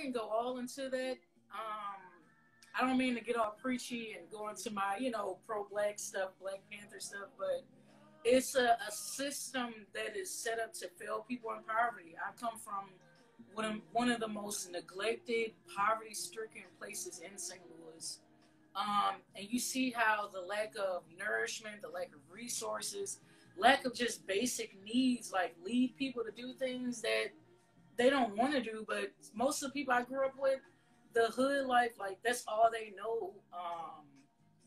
can go all into that. I don't mean to get all preachy and go into my, pro-black stuff, Black Panther stuff, but it's a system that is set up to fail people in poverty. I come from one of the most neglected, poverty-stricken places in St. Louis. And you see how the lack of nourishment, the lack of resources, lack of just basic needs, like lead people to do things that they don't want to do. But most of the people I grew up with, the hood life, like that's all they know.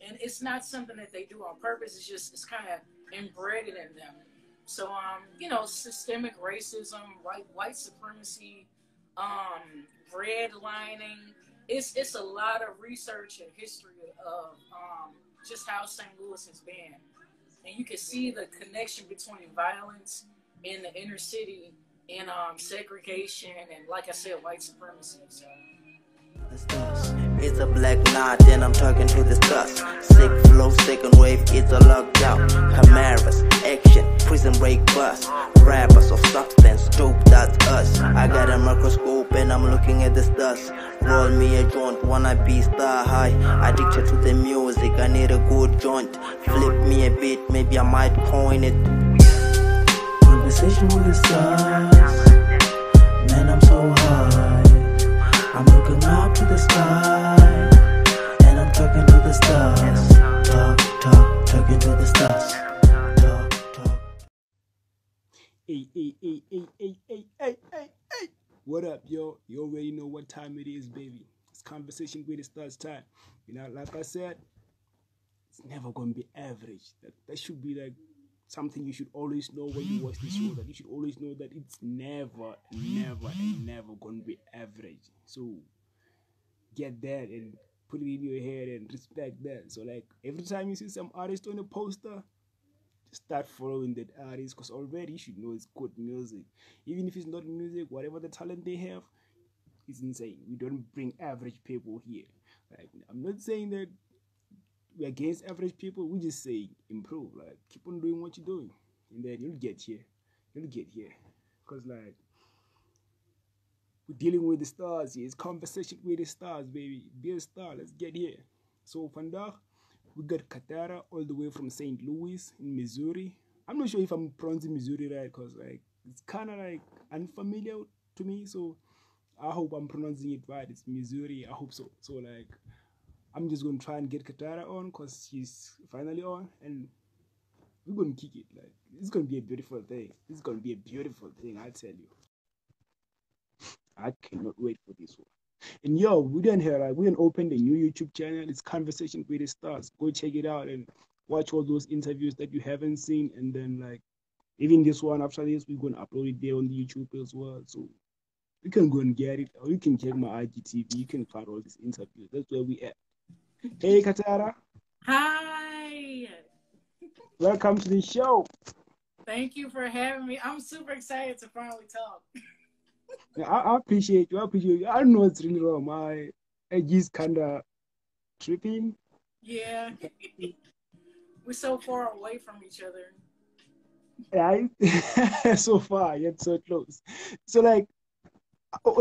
And it's not something that they do on purpose. It's kind of embedded in them. So, systemic racism, white supremacy, redlining. It's a lot of research and history of just how St. Louis has been. And you can see the connection between violence in the inner city and segregation and, like I said, white supremacy. So. It's a black night and I'm talking to the stars. Sick flow, second wave, it's a lockdown. Camaras, action, prison break bus. Rappers of substance, dope, that's us. I got a microscope and I'm looking at the stars. Roll me a joint, wanna be star high. Addicted to the music, I need a good joint. Flip me a bit, maybe I might coin it. Conversation with the stars. Man, I'm so high. I'm looking up to the sky, and I'm talking to the stars. Talking to the stars. Talk. Hey. What up, yo? You already know what time it is, baby. It's conversation with the stars time. Like I said, it's never going to be average. That should be like something you should always know when you watch the show, that you should always know that it's never going to be average. So get that and put it in your head and respect that. So like every time you see some artist on a poster, just start following that artist, because already you should know it's good music. Even if it's not music, whatever the talent they have, it's insane. We don't bring average people here. Like, I'm not saying that we're against average people. We just say improve. Like, keep on doing what you're doing, and then you'll get here. Because like, we're dealing with the stars here. It's conversation with the stars, baby. Be a star. Let's get here. So vandaag, we got Katarra all the way from St. Louis in Missouri. I'm not sure if I'm pronouncing Missouri right, because like it's kind of like unfamiliar to me. So I hope I'm pronouncing it right. It's Missouri. I hope so. So like, I'm just going to try and get Katarra on because she's finally on, and we're going to kick it. Like, it's going to be a beautiful thing. I tell you. I cannot wait for this one. And yo, we done open the new YouTube channel. It's Conversation with the Stars. Go check it out and watch all those interviews that you haven't seen. And then like, even this one after this, we're going to upload it there on the YouTube as well. So you can go and get it, or you can check my IGTV. You can find all these interviews. That's where we at. Hey, Katarra. Hi. Welcome to the show. Thank you for having me. I'm super excited to finally talk. I appreciate you. I don't know what's really wrong. My age is kind of tripping. Yeah. We're so far away from each other. Right? So far, yet so close. So like,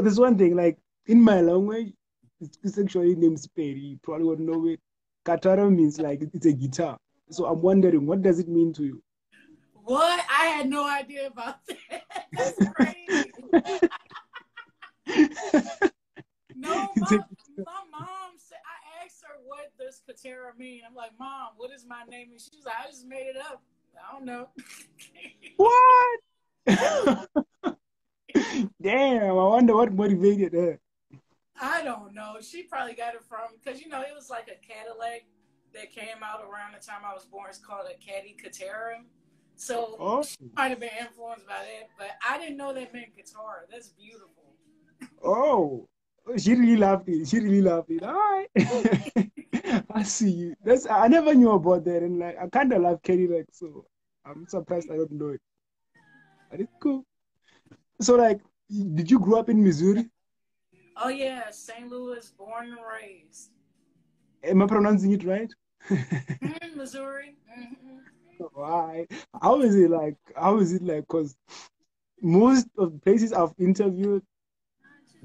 there's one thing, like in my language, it's actually named Spade. You probably won't know it. Katarra means like it's a guitar. So I'm wondering, what does it mean to you? What? I had no idea about that. That's crazy. No, my mom said, I asked her, what does Katarra mean? I'm like, Mom, what is my name? And she was like, I just made it up. I don't know. What? Damn, I wonder what motivated her. I don't know. She probably got it from, because, it was like a Cadillac that came out around the time I was born. It's called a Caddy Katarra. So she might have been influenced by that, but I didn't know that meant guitar. That's beautiful. Oh, she really loved it. All right. I see you. I never knew about that, and like I kind of love Cadillac, so I'm surprised I don't know it. But it's cool. So like, did you grow up in Missouri? Oh yeah, St. Louis, born and raised. Am I pronouncing it right? Missouri. Mm-hmm. Why? How is it like? Because most of the places I've interviewed,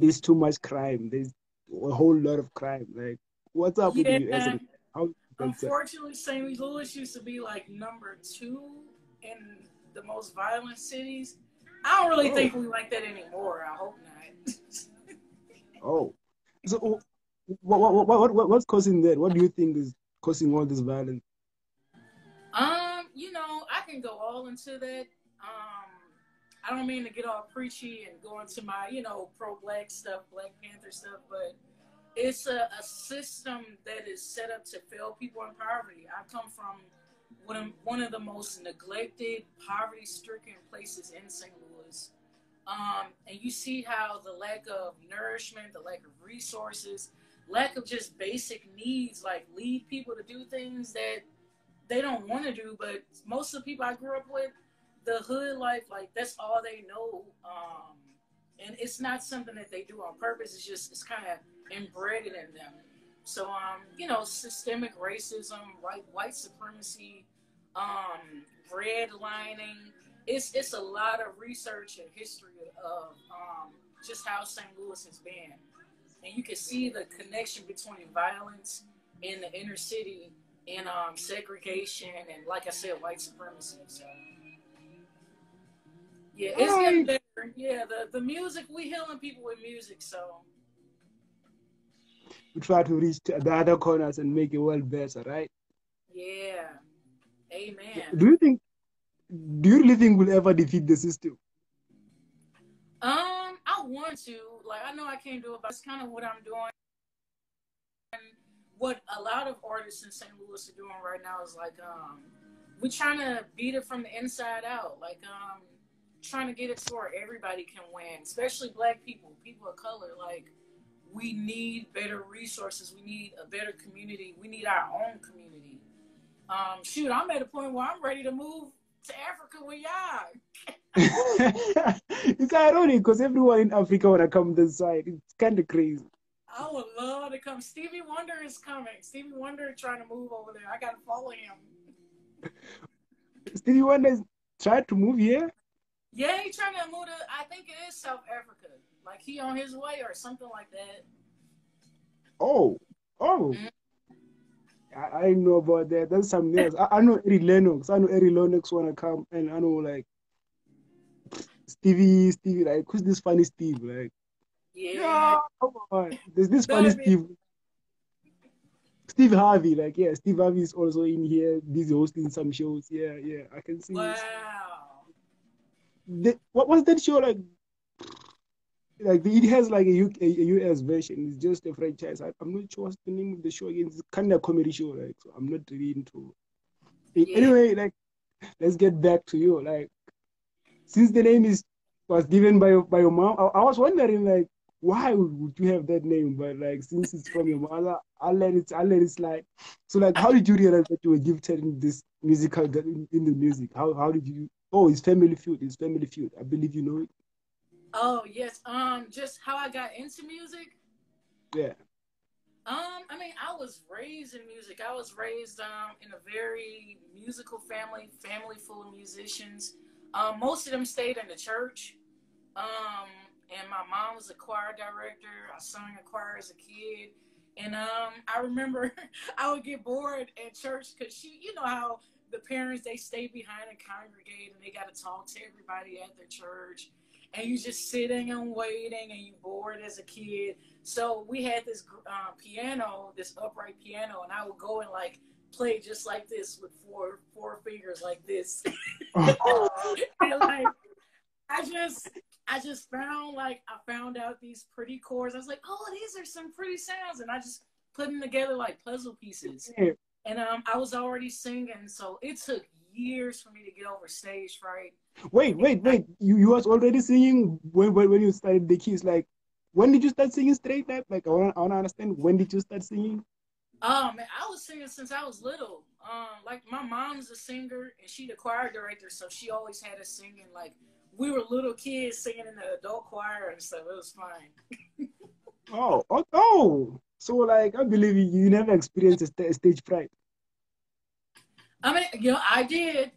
there's too much crime. There's a whole lot of crime. Like, what's up with you as Yeah. a how that's Unfortunately, St. Louis used to be like #2 in the most violent cities. I don't really oh think we like that anymore. I hope not. oh. So what's causing that? What do you think is causing all this violence? I can go all into that. I don't mean to get all preachy and go into my, pro-black stuff, Black Panther stuff, but it's a system that is set up to fail people in poverty. I come from one of the most neglected, poverty-stricken places in St. Louis. And you see how the lack of nourishment, the lack of resources, lack of just basic needs, like lead people to do things that they don't want to do. But most of the people I grew up with, the hood life, like that's all they know. And it's not something that they do on purpose. It's kind of embedded in them. So, systemic racism, white supremacy, redlining. It's a lot of research and history of just how St. Louis has been. And you can see the connection between violence in the inner city and segregation and, like I said, white supremacy. So, yeah, it's getting better. Yeah, the music, we healing people with music, so. We try to reach the other corners and make the world better, right? Yeah. Amen. Do you really think we'll ever defeat the system? I want to. Like, I know I can't do it, but it's kind of what I'm doing. And what a lot of artists in St. Louis are doing right now is like, we're trying to beat it from the inside out. Like, trying to get it to where everybody can win, especially Black people, people of color. Like, we need better resources. We need a better community. We need our own community. Shoot, I'm at a point where I'm ready to move to Africa with y'all. It's ironic because everyone in Africa want to come this side. It's kind of crazy. I would love to come. Stevie Wonder is coming. Stevie Wonder trying to move over there. I got to follow him. Stevie Wonder is trying to move here? Yeah, he's trying to move to, I think it is South Africa. Like he on his way or something like that. Oh. Mm-hmm. I didn't know about that. That's something else. I know Eddie Lennox. I know Eddie Lennox want to come, and I know like Stevie, like who's this funny Steve? Like, yeah, come on. There's this funny Steve. Steve Harvey, like Steve Harvey is also in here, busy hosting some shows. Yeah, I can see. Wow. What was that show like? Like it has like a US version. It's just a franchise. I'm not sure what's the name of the show again. It's kind of a comedy show, like so I'm not really into. Yeah. Anyway, like let's get back to you. Like since the name was given by your mom, I was wondering like why would you have that name? But like since it's from your mother, I'll let it slide. So like, how did you realize that you were gifted in this musical in the music? How did you? Oh, it's Family Feud. It's Family Feud. I believe you know it. Oh yes. Just how I got into music. Yeah. I mean, I was raised in music. I was raised in a very musical family full of musicians. Most of them stayed in the church. And my mom was a choir director. I sang in choir as a kid. And I remember I would get bored at church because you know how the parents, they stay behind and congregate and they got to talk to everybody at their church. And you just sitting and waiting and you bored as a kid. So we had this piano, this upright piano, and I would go and like play just like this with four fingers like this. And like I just found out these pretty chords. I was like, oh, these are some pretty sounds, and I just put them together like puzzle pieces. And I was already singing, so it took years for me to get over stage fright. Wait. You was already singing when you started the keys. Like, when did you start singing straight up? Like, I want to understand, when did you start singing? Man, I was singing since I was little. Like, my mom's a singer, and she the choir director, so she always had us singing. Like, we were little kids singing in the adult choir and stuff. It was fun. Oh. So, like, I believe you never experienced a stage fright. I mean, I did.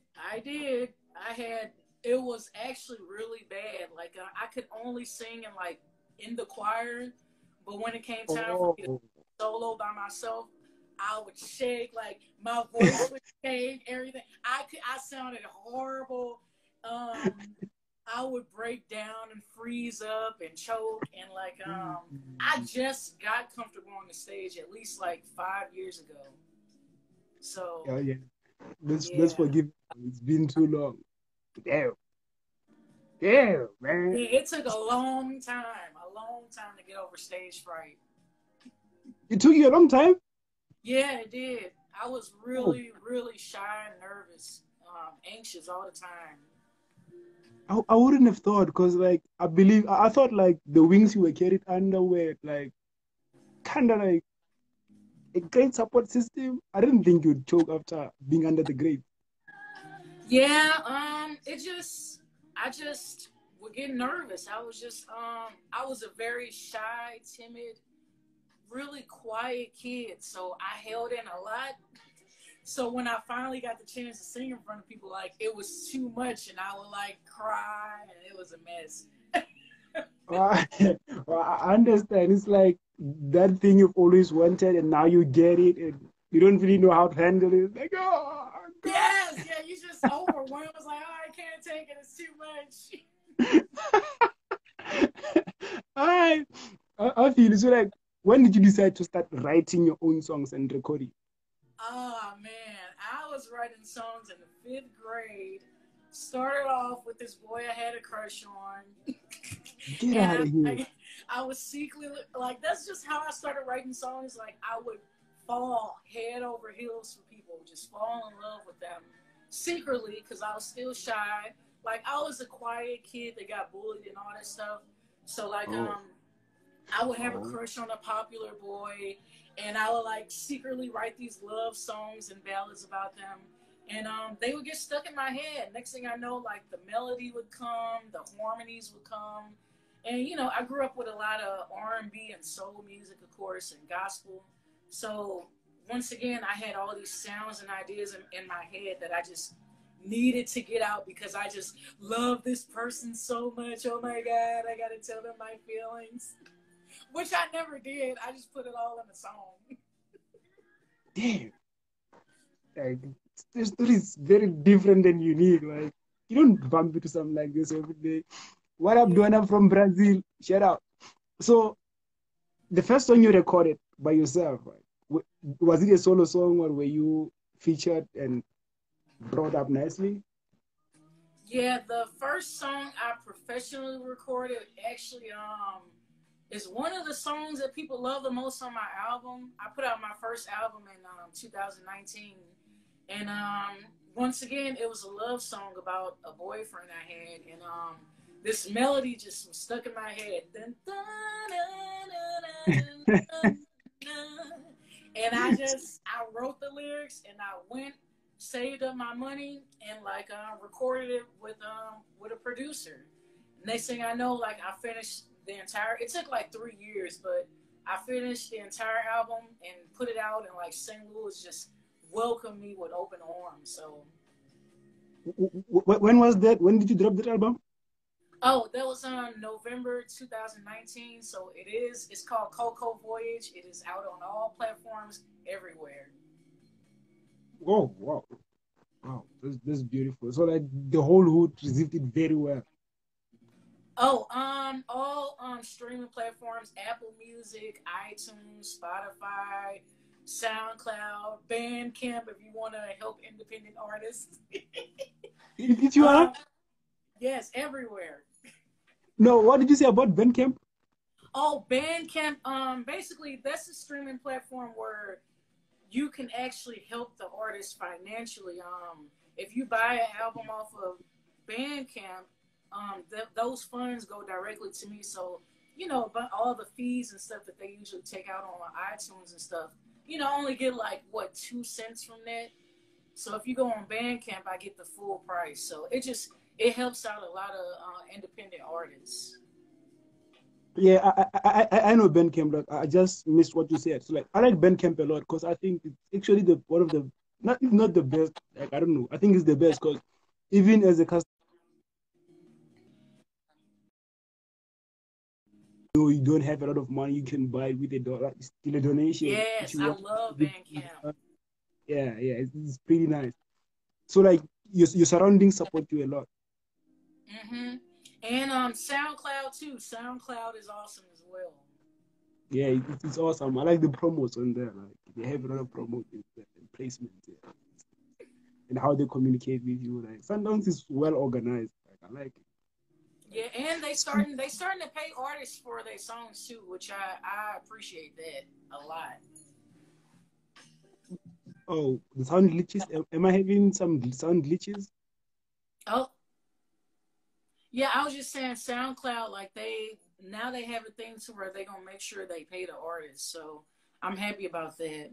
It was actually really bad. Like, I could only sing in, like, in the choir, but when it came time for me to Oh, solo by myself, I would shake, like my voice would shake, everything. I sounded horrible. I would break down and freeze up and choke, and like I just got comfortable on the stage at least like 5 years ago. So yeah, yeah. Let's yeah. forgive. It's been too long. Damn, damn, man. Yeah, it took a long time to get over stage fright. It took you a long time. Yeah, it did. I was Oh, really, really shy and nervous, anxious all the time. I wouldn't have thought because like I thought like the wings you were carried under were like kind of like a great support system. I didn't think you'd choke after being under the grade. Yeah, I just would get nervous. I was a very shy, timid, really quiet kid, so I held in a lot. So when I finally got the chance to sing in front of people, like it was too much, and I would like cry, and it was a mess. Uh, I understand. It's like that thing you've always wanted, and now you get it, and you don't really know how to handle it. It's like, oh God. Yes, yeah, you just overwhelmed. It's like, oh, I can't take it. It's too much. I feel so like when did you decide to start writing your own songs and recording? Oh man, I was writing songs in the fifth grade. Started off with this boy I had a crush on, Get and out of here. I was secretly like, that's just how I started writing songs. Like I would fall head over heels for people, just fall in love with them secretly because I was still shy. Like I was a quiet kid that got bullied and all that stuff. So like Oh, I would have a oh. crush on a popular boy, and I would like secretly write these love songs and ballads about them, and they would get stuck in my head. Next thing I know, like the melody would come, the harmonies would come, and you know I grew up with a lot of R&B and soul music, of course, and gospel. So once again, I had all these sounds and ideas in my head that I just needed to get out because I just love this person so much. Oh my God, I gotta tell them my feelings. Which I never did. I just put it all in the song. Damn. Like this story is very different and unique. Like you don't bump into something like this every day. What up, Yeah. Duana from Brazil? Shout out. So the first song you recorded by yourself, right? Was it a solo song or were you featured and brought up nicely? Yeah, the first song I professionally recorded actually is one of the songs that people love the most on my album. I put out my first album in 2019. And once again, it was a love song about a boyfriend I had, and this melody just was stuck in my head. And I wrote the lyrics, and I went, saved up my money, and like recorded it with a producer. Next thing I know, like I finished the entire. It took like 3 years, but I finished the entire album and put it out, and like St. Louis just welcomed me with open arms. So, When was that? When did you drop that album? oh, that was on November 2019. So it is. It's called Coco Voyage. It is out on all platforms everywhere. Oh, wow. Wow, that's beautiful. So like the whole hood received it very well. Oh, all streaming platforms: Apple Music, iTunes, Spotify, SoundCloud, Bandcamp. If you want to help independent artists, Did you um, have? yes, everywhere. No, what did you say about Bandcamp? Oh, Bandcamp. Basically, that's a streaming platform where you can actually help the artist financially. If you buy an album off of Bandcamp, those funds go directly to me. So, you know, but all the fees and stuff that they usually take out on iTunes and stuff, you know, I only get like what 2 cents from that. So if you go on Bandcamp, I get the full price. So it helps out a lot of independent artists. Yeah, I know Bandcamp. Like I just missed what you said. So like I like Bandcamp a lot because I think it's actually the one of the not the best. Like I don't know. I think it's the best because even as a customer though you don't have a lot of money, you can buy it with $1. It's still a donation. If Yes, you I want, love Bandcamp. yeah, it's pretty nice. So like your surroundings support you a lot. Mm-hmm. And SoundCloud too. SoundCloud is awesome as well. Yeah, it's awesome. I like the promos on there. Like they have a lot of promos and placements, yeah. And how they communicate with you. Like Sundance is well organized. Like I like it. Yeah, and they starting to pay artists for their songs too, which I appreciate that a lot. Oh, the sound glitches. Am I having some sound glitches? Oh, yeah, I was just saying SoundCloud, like they have a thing to where they gonna make sure they pay the artists. So I'm happy about that.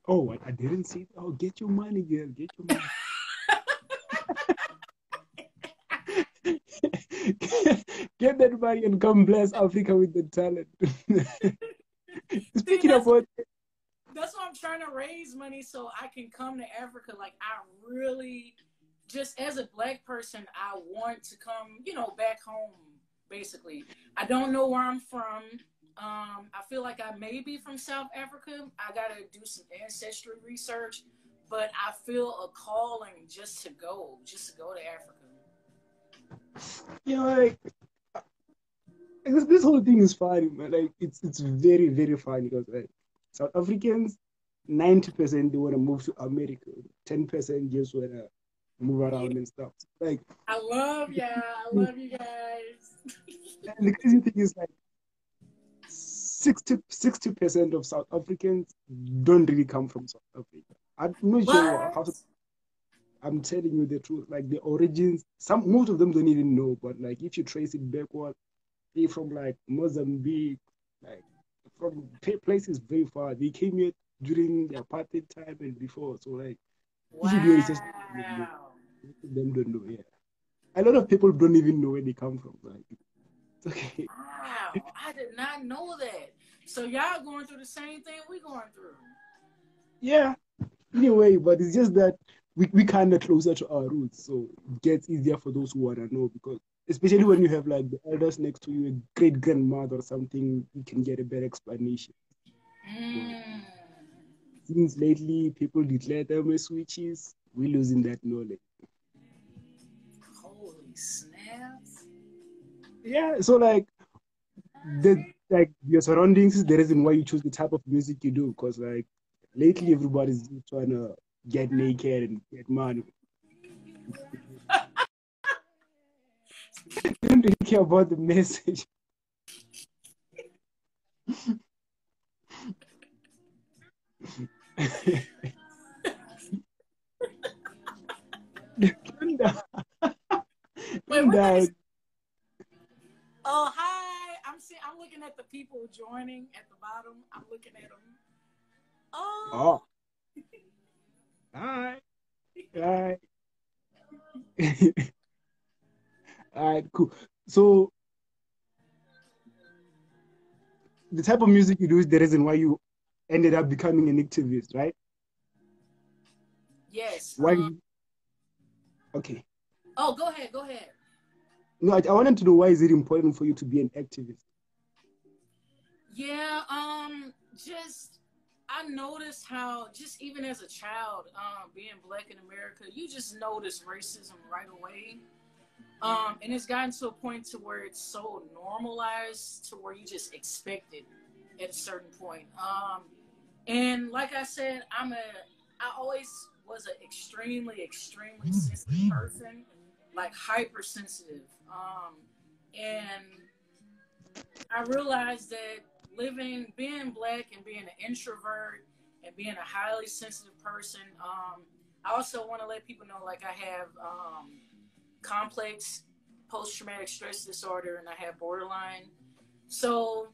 Oh, I didn't see. Oh, get your money, girl. Get your money. Get that money and come bless Africa with the talent. See, Speaking about, that's why I'm trying to raise money so I can come to Africa. Like I really, just as a black person, I want to come, back home. Basically, I don't know where I'm from. I feel like I may be from South Africa. I gotta do some ancestry research, but I feel a calling just to go to Africa. like this whole thing is funny, man. Like it's very very funny because like South Africans, 90% they want to move to America, 10% just want to move Yeah, around and stuff. Like, I love y'all. I love you guys. and the crazy thing is like 60% of South Africans don't really come from South Africa. I'm not sure how. What? I'm telling you the truth. Like the origins, most of them don't even know. But like if you trace it backward, they from like Mozambique, like from places very far. They came here during the apartheid time and before. So like if you do it, it's just Wow. most of them don't know. Yeah, a lot of people don't even know where they come from. Like it's okay. Wow. I did not know that. So y'all going through the same thing we going through. Yeah. Anyway, but it's just that we kind of closer to our roots, so it gets easier for those who want to know because especially when you have like the elders next to you, a great grandmother or something, you can get a better explanation. But Mm. since lately people declare them as witches, we're losing that knowledge. Holy snaps. Yeah, so like your surroundings is the reason why you choose the type of music you do, because like lately everybody's trying to get naked and get money. They don't really care about the message. Wait, what they? That Oh, hi. I'm looking at the people joining at the bottom. I'm looking at them. Oh. oh, all right. All right, cool. So the type of music you do is the reason why you ended up becoming an activist, right? Yes. Why? Okay. Oh, go ahead. Go ahead. No, I wanted to know why is it important for you to be an activist? Yeah. Just I noticed how just even as a child, being black in America, you just notice racism right away. And it's gotten to a point to where it's so normalized to where you just expect it at a certain point. And like I said, I always was an extremely sensitive person, like hypersensitive. And I realized that being black and being an introvert and being a highly sensitive person, I also want to let people know, like I have, complex post-traumatic stress disorder and I have borderline. So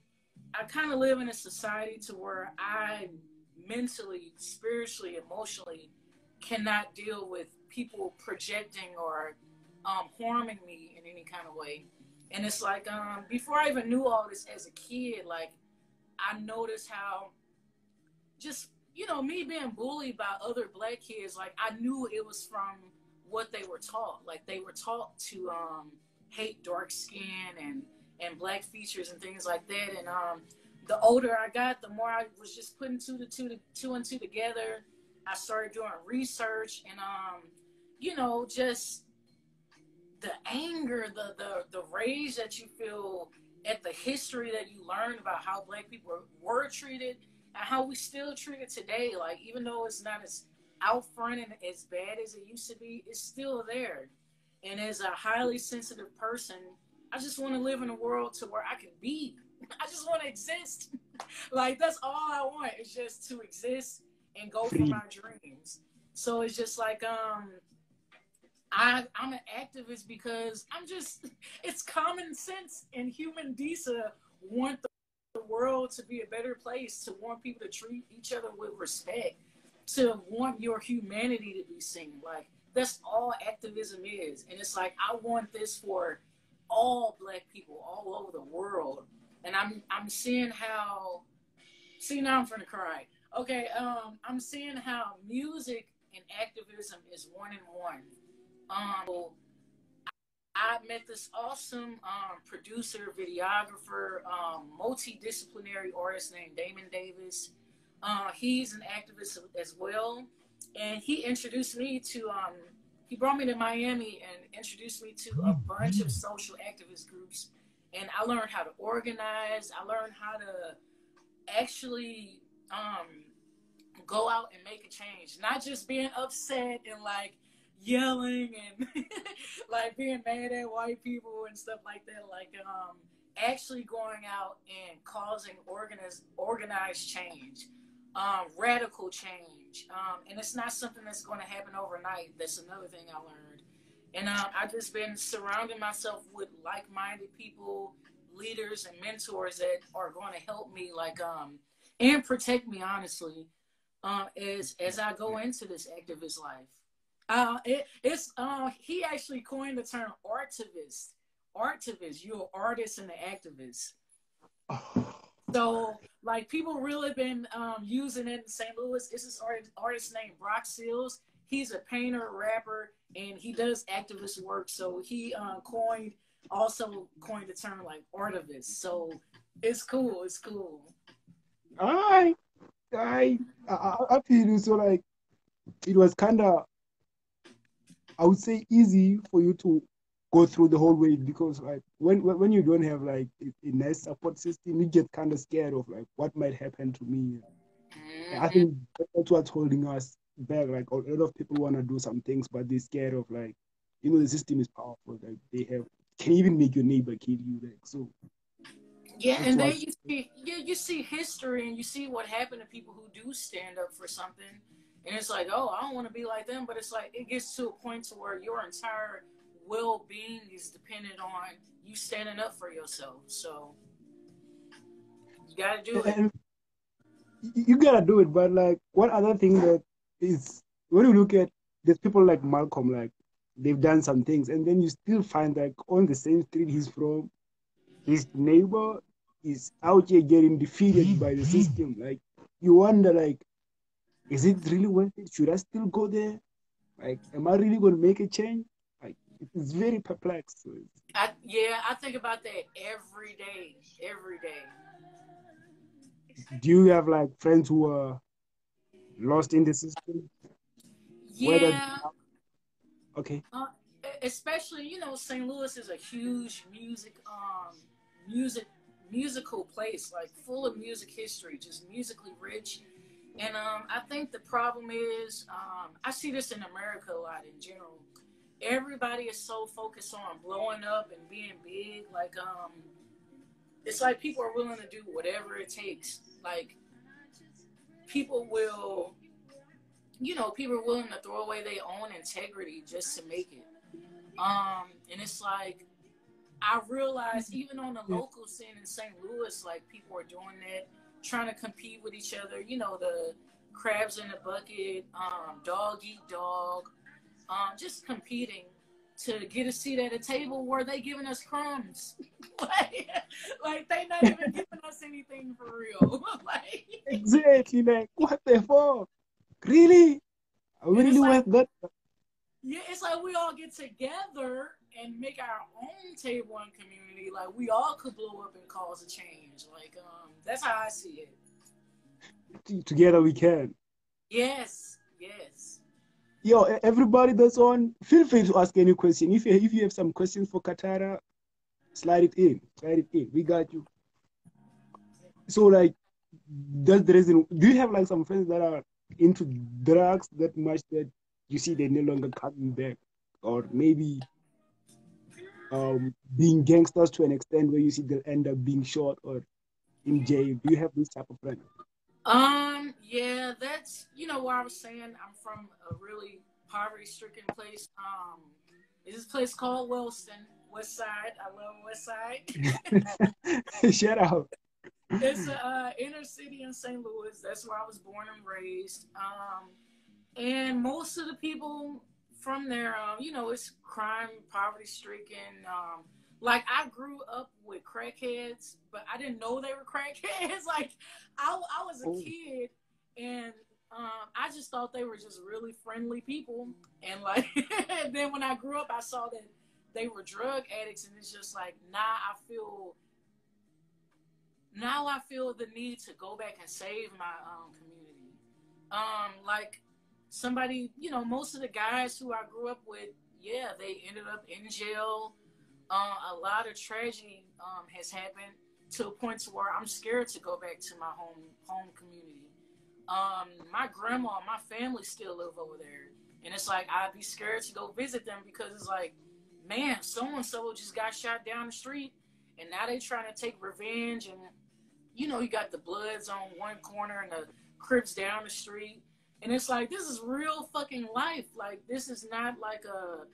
I kind of live in a society to where I mentally, spiritually, emotionally cannot deal with people projecting or harming me in any kind of way. And it's like before I even knew all this as a kid, like I noticed how just me being bullied by other black kids, like I knew it was from what they were taught. Like they were taught to hate dark skin and and black features and things like that. And the older I got, the more I was just putting two and two together. I started doing research and just the anger, the rage that you feel at the history that you learned about how black people were treated and how we still treat it today. Like, even though it's not as out front and as bad as it used to be, it's still there. And as a highly sensitive person, I just want to live in a world to where I can be. I just want to exist. Like, that's all I want, is just to exist and go for my dreams. So it's just like, I'm an activist because it's common sense and human decency to want the world to be a better place, to want people to treat each other with respect, to want your humanity to be seen. Like, that's all activism is. And it's like, I want this for all black people all over the world. And I'm seeing how, now I'm finna cry. Okay, I'm seeing how music and activism is one in one. I met this awesome producer, videographer, multidisciplinary artist named Damon Davis. He's an activist as well. And he introduced me to, he brought me to Miami and introduced me to a bunch of social activist groups. And I learned how to organize. I learned how to actually go out and make a change. Not just being upset and like yelling and like being mad at white people and stuff like that. Like actually going out and causing organized change, radical change. And it's not something that's going to happen overnight. That's another thing I learned. And I've just been surrounding myself with like-minded people, leaders, and mentors that are going to help me, like, and protect me, honestly, as I go into this activist life. He actually coined the term artivist. Artivist, you're an artist and an activist. So, like, people really been using it in St. Louis. It's this artist named Brock Seals. He's a painter, rapper, and he does activist work. So he also coined the term like artivist. So it's cool. It's cool. I feel so, like, it was kind of, I would say, easy for you to go through the whole way, because like when you don't have like a nice support system, you get kind of scared of like what might happen to me. Mm-hmm. I think that's what's holding us back. Like, a lot of people want to do some things, but they're scared of, like, the system is powerful. Like, they can even make your neighbor kill you. Like, so. Yeah, and then you see history and you see what happened to people who do stand up for something, and it's like, oh, I don't want to be like them. But it's like, it gets to a point to where your entire well-being is dependent on you standing up for yourself. So you gotta do it. You gotta do it, but like, one other thing that is, when you look at, there's people like Malcolm, like, they've done some things, and then you still find, like, on the same street he's from, his neighbor is out here getting defeated by the system. Like, you wonder, like, is it really worth it? Should I still go there? Like, am I really going to make a change? Like, it's very perplexed. I think about that every day. Do you have like friends who are lost in the system? Yeah. Okay. Especially, St. Louis is a huge musical place, like full of music history, just musically rich. And I think the problem is, I see this in America a lot in general. Everybody is so focused on blowing up and being big. Like, it's like people are willing to do whatever it takes. Like, people are willing to throw away their own integrity just to make it. And it's like, I realize even on the local scene in St. Louis, like, people are doing that, trying to compete with each other. The crabs in the bucket, dog eat dog, just competing to get a seat at a table where they giving us crumbs. like they not even giving us anything for real. Like, exactly. Like, what the fuck? Really? I really want that. Yeah, it's like we all get together and make our own table and community, like we all could blow up and cause a change. Like that's how I see it. Together we can. Yes, yes. Yo, everybody that's on, feel free to ask any question. If you have some questions for Katarra, slide it in. We got you. So like, that's the reason. Do you have like some friends that are into drugs that much that you see they're no longer coming back, or maybe being gangsters to an extent where you see they'll end up being shot or in jail? Do you have this type of friend? Yeah, that's what I was saying. I'm from a really poverty-stricken place. It's this place called Wellston, West Side. I love West Side. Shout out. It's a inner city in St. Louis. That's where I was born and raised. And most of the people from there, it's crime, poverty-stricken. Like I grew up with crackheads, but I didn't know they were crackheads. Like I was a kid, and I just thought they were just really friendly people. And like, then when I grew up, I saw that they were drug addicts, and it's just like, now I feel the need to go back and save my community. Like somebody, most of the guys who I grew up with, yeah, they ended up in jail. A lot of tragedy has happened to a point to where I'm scared to go back to my home community. My grandma, my family still live over there, and it's like I'd be scared to go visit them because it's like, man, so and so just got shot down the street, and now they trying to take revenge. And you got the Bloods on one corner and the Crips down the street, and it's like, this is real fucking life. Like this is not like a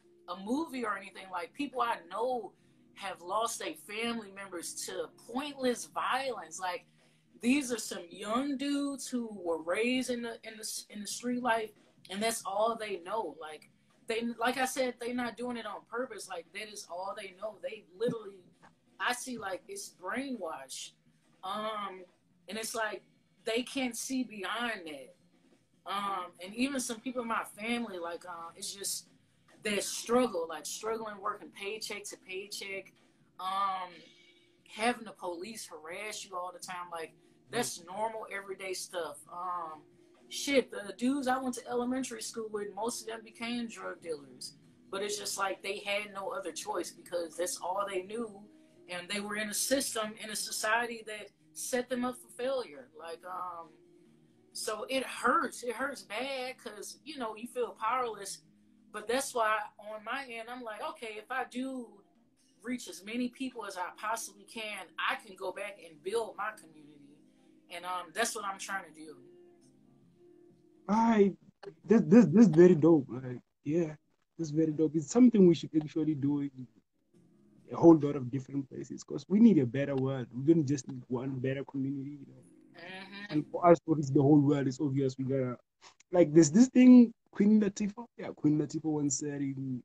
movie or anything. Like people I know have lost their family members to pointless violence. Like these are some young dudes who were raised in the street life, and that's all they know. Like I said, they not doing it on purpose. Like that is all they know. They literally, I see like it's brainwashed. And it's like they can't see beyond that. And even some people in my family, like it's just that struggling working paycheck to paycheck, having the police harass you all the time. Like that's normal everyday stuff. Shit, the dudes I went to elementary school with, most of them became drug dealers, but it's just like they had no other choice because that's all they knew, and they were in a system, in a society that set them up for failure. Like so it hurts bad because you feel powerless. But that's why on my end, I'm like, okay, if I do reach as many people as I possibly can, I can go back and build my community. And that's what I'm trying to do. This very dope. Like, yeah, this is very dope. It's something we should actually do in a whole lot of different places because we need a better world. We don't just need one better community, Mm-hmm. And for us to reach the whole world, it's obvious we gotta, like, there's this thing Queen Latifah once said in,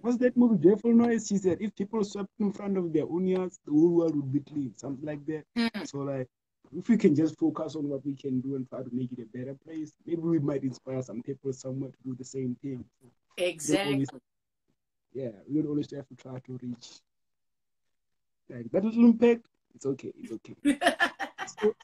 what's that movie, Joyful Noise? She said, if people swept in front of their onions, the whole world would be clean, something like that. Mm-hmm. So, like, if we can just focus on what we can do and try to make it a better place, maybe we might inspire some people somewhere to do the same thing. Exactly. We don't always have to try to reach like that little impact. It's okay. So,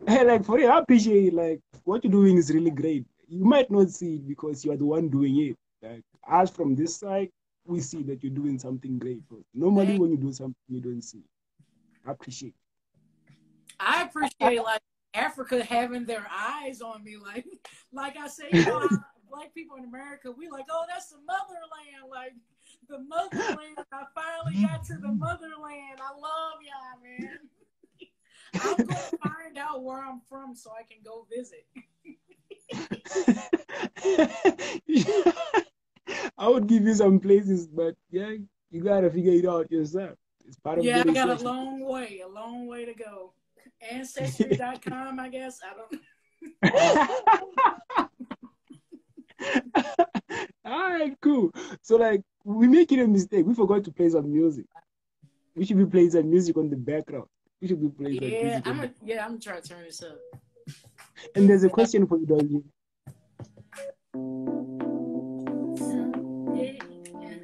hey, like for real, I appreciate it. Like what you're doing is really great. You might not see it because you are the one doing it. Like us from this side, we see that you're doing something great. But normally, when you do something, you don't see it. I appreciate like Africa having their eyes on me. Like I say, black people in America, we like, oh, that's the motherland. Like the motherland. I finally got to the motherland. I love y'all, man. I'm going to find out where I'm from so I can go visit. I would give you some places, but yeah, you gotta figure it out yourself. It's part of I got a long way to go. Ancestry.com, I guess. I don't. All right, cool. So like, we're making a mistake. We forgot to play some music. We should be playing some music on the background. We should be playing some music. I'm trying to turn this up. And there's a question for you, Doggy.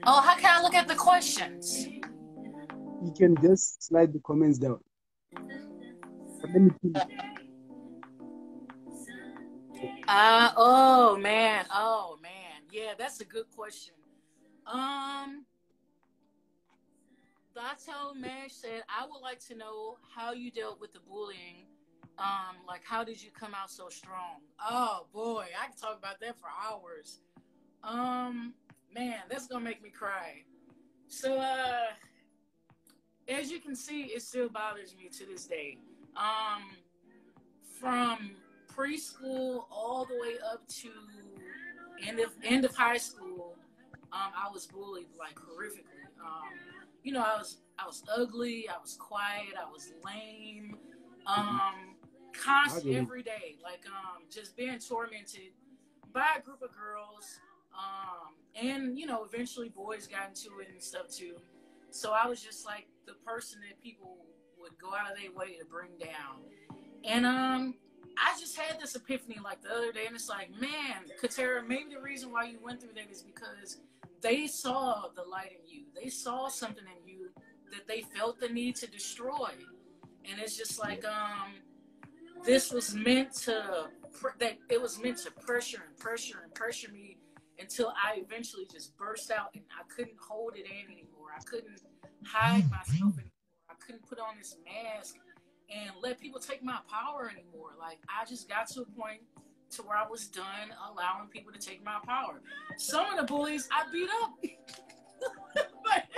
Oh, how can I look at the questions? You can just slide the comments down. But let me see. Oh man. Yeah, that's a good question. Dato Mesh said, I would like to know how you dealt with the bullying. Like how did you come out so strong? Oh boy, I can talk about that for hours. Man, that's gonna make me cry. So as you can see, it still bothers me to this day. From preschool all the way up to end of high school, I was bullied like horrifically. I was ugly, I was quiet, I was lame, constant every day, like just being tormented by a group of girls, and eventually boys got into it and stuff too. So I was just like the person that people would go out of their way to bring down. And I just had this epiphany like the other day, and it's like, man, Katarra, maybe the reason why you went through that is because they saw the light in you. They saw something in you that they felt the need to destroy. And it's just like, this was meant to, it was meant to pressure me until I eventually just burst out and I couldn't hold it in anymore. I couldn't hide myself anymore. I couldn't put on this mask and let people take my power anymore. Like, I just got to a point to where I was done allowing people to take my power. Some of the bullies I beat up.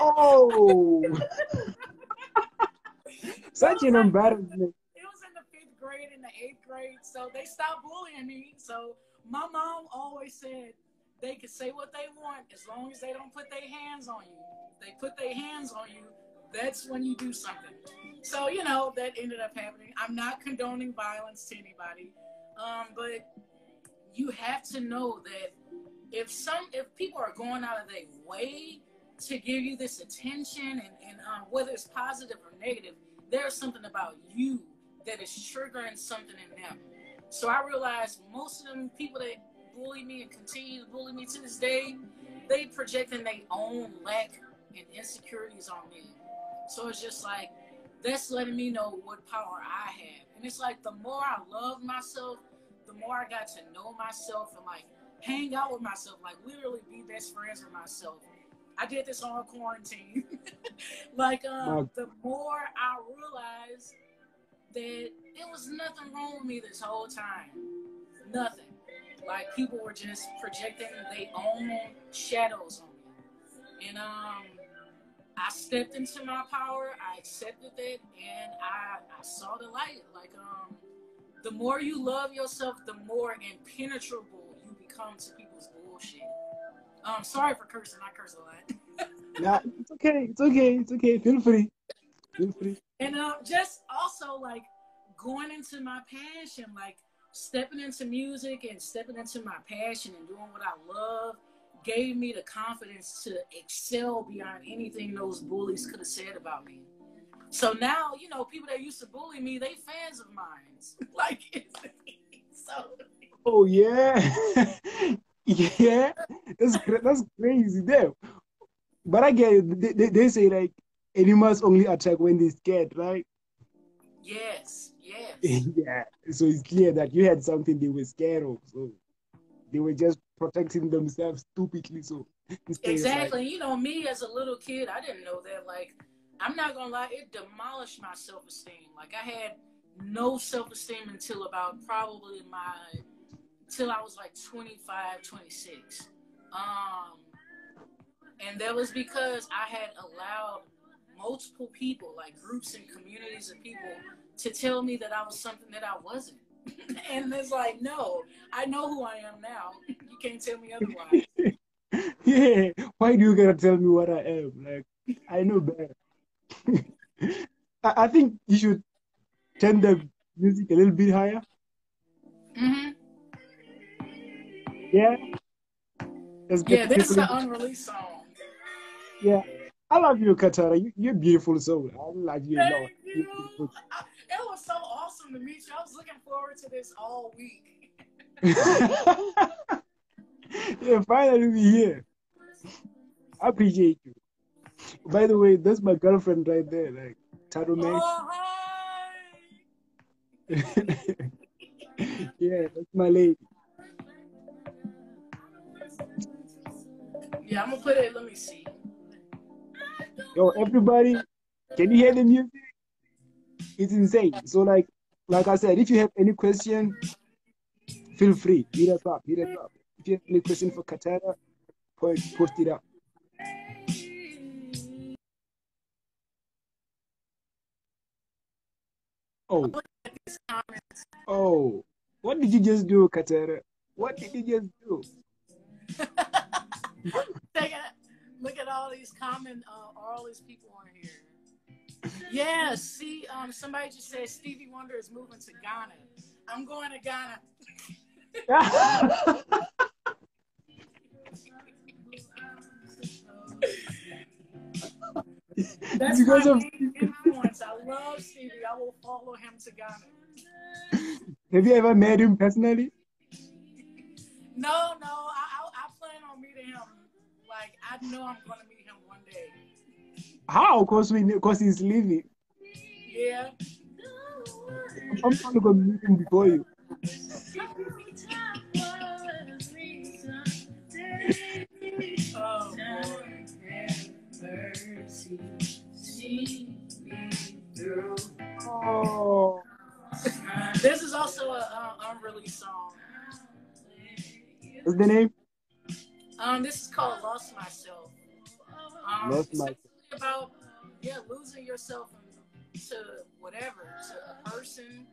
Oh, such an embarrassment. It was in the 5th grade and the 8th grade, so they stopped bullying me. So my mom always said they could say what they want as long as they don't put their hands on you. If they put their hands on you, that's when you do something. So, that ended up happening. I'm not condoning violence to anybody, but you have to know that if people are going out of their way to give you this attention, and whether it's positive or negative, there's something about you that is triggering something in them. So I realized most of them people that bully me and continue to bully me to this day, they projecting their own lack and insecurities on me. So it's just like, that's letting me know what power I have. And it's like, the more I love myself, the more I got to know myself and like hang out with myself, like literally be best friends with myself. I did this on quarantine. Like, the more I realized that it was nothing wrong with me this whole time. Nothing. Like, people were just projecting their own shadows on me. And I stepped into my power, I accepted it, and I saw the light. Like, the more you love yourself, the more impenetrable you become to people's bullshit. Sorry for cursing, I curse a lot. Nah, it's okay. Feel free. And just also like going into my passion, like stepping into music and stepping into my passion and doing what I love gave me the confidence to excel beyond anything those bullies could have said about me. So now, people that used to bully me, they fans of mine. Like, so. Oh yeah, yeah. That's crazy, there. But I get it. They say like animals only attack when they're scared, right? Yes. Yeah. So it's clear that you had something they were scared of. So they were just protecting themselves stupidly. So exactly. Like, me as a little kid, I didn't know that. Like, I'm not gonna lie, it demolished my self-esteem. Like, I had no self-esteem until about probably till I was like 25, 26. And that was because I had allowed multiple people, like groups and communities of people, to tell me that I was something that I wasn't. And it's like, no, I know who I am now. You can't tell me otherwise. Yeah, why do you gotta tell me what I am? Like, I know better. I think you should turn the music a little bit higher. Mm-hmm. Yeah. Yeah, this is an unreleased song. Yeah. I love you, Katarra. You're a beautiful soul. I love you a lot. It was so awesome to meet you. I was looking forward to this all week. Yeah, finally we're here. I appreciate you. By the way, that's my girlfriend right there, like Tattoo Max. Oh, hi. Yeah, that's my lady. Yeah, I'm gonna put it. Let me see. Yo, everybody, can you hear the music? It's insane. So like I said, if you have any question, feel free. Hit us up. Hit us up. If you have any question for Katarra, post it up. Oh, oh, what did you just do, Katarra? What did you just do? Look at all these all these people on here. Yeah, see, somebody just said Stevie Wonder is moving to Ghana. I'm going to Ghana. That's because my of main influence. I love Stevie. I will follow him to Ghana. Have you ever met him personally? No, I plan on meeting him. Like, I know I'm going to meet him one day. How? Because he's leaving. Yeah. I'm probably going to meet him before you. Oh, Oh. This is also an unreleased song. What's the name? This is called Lost Myself. Lost It's Myself. about losing yourself to whatever, to a person,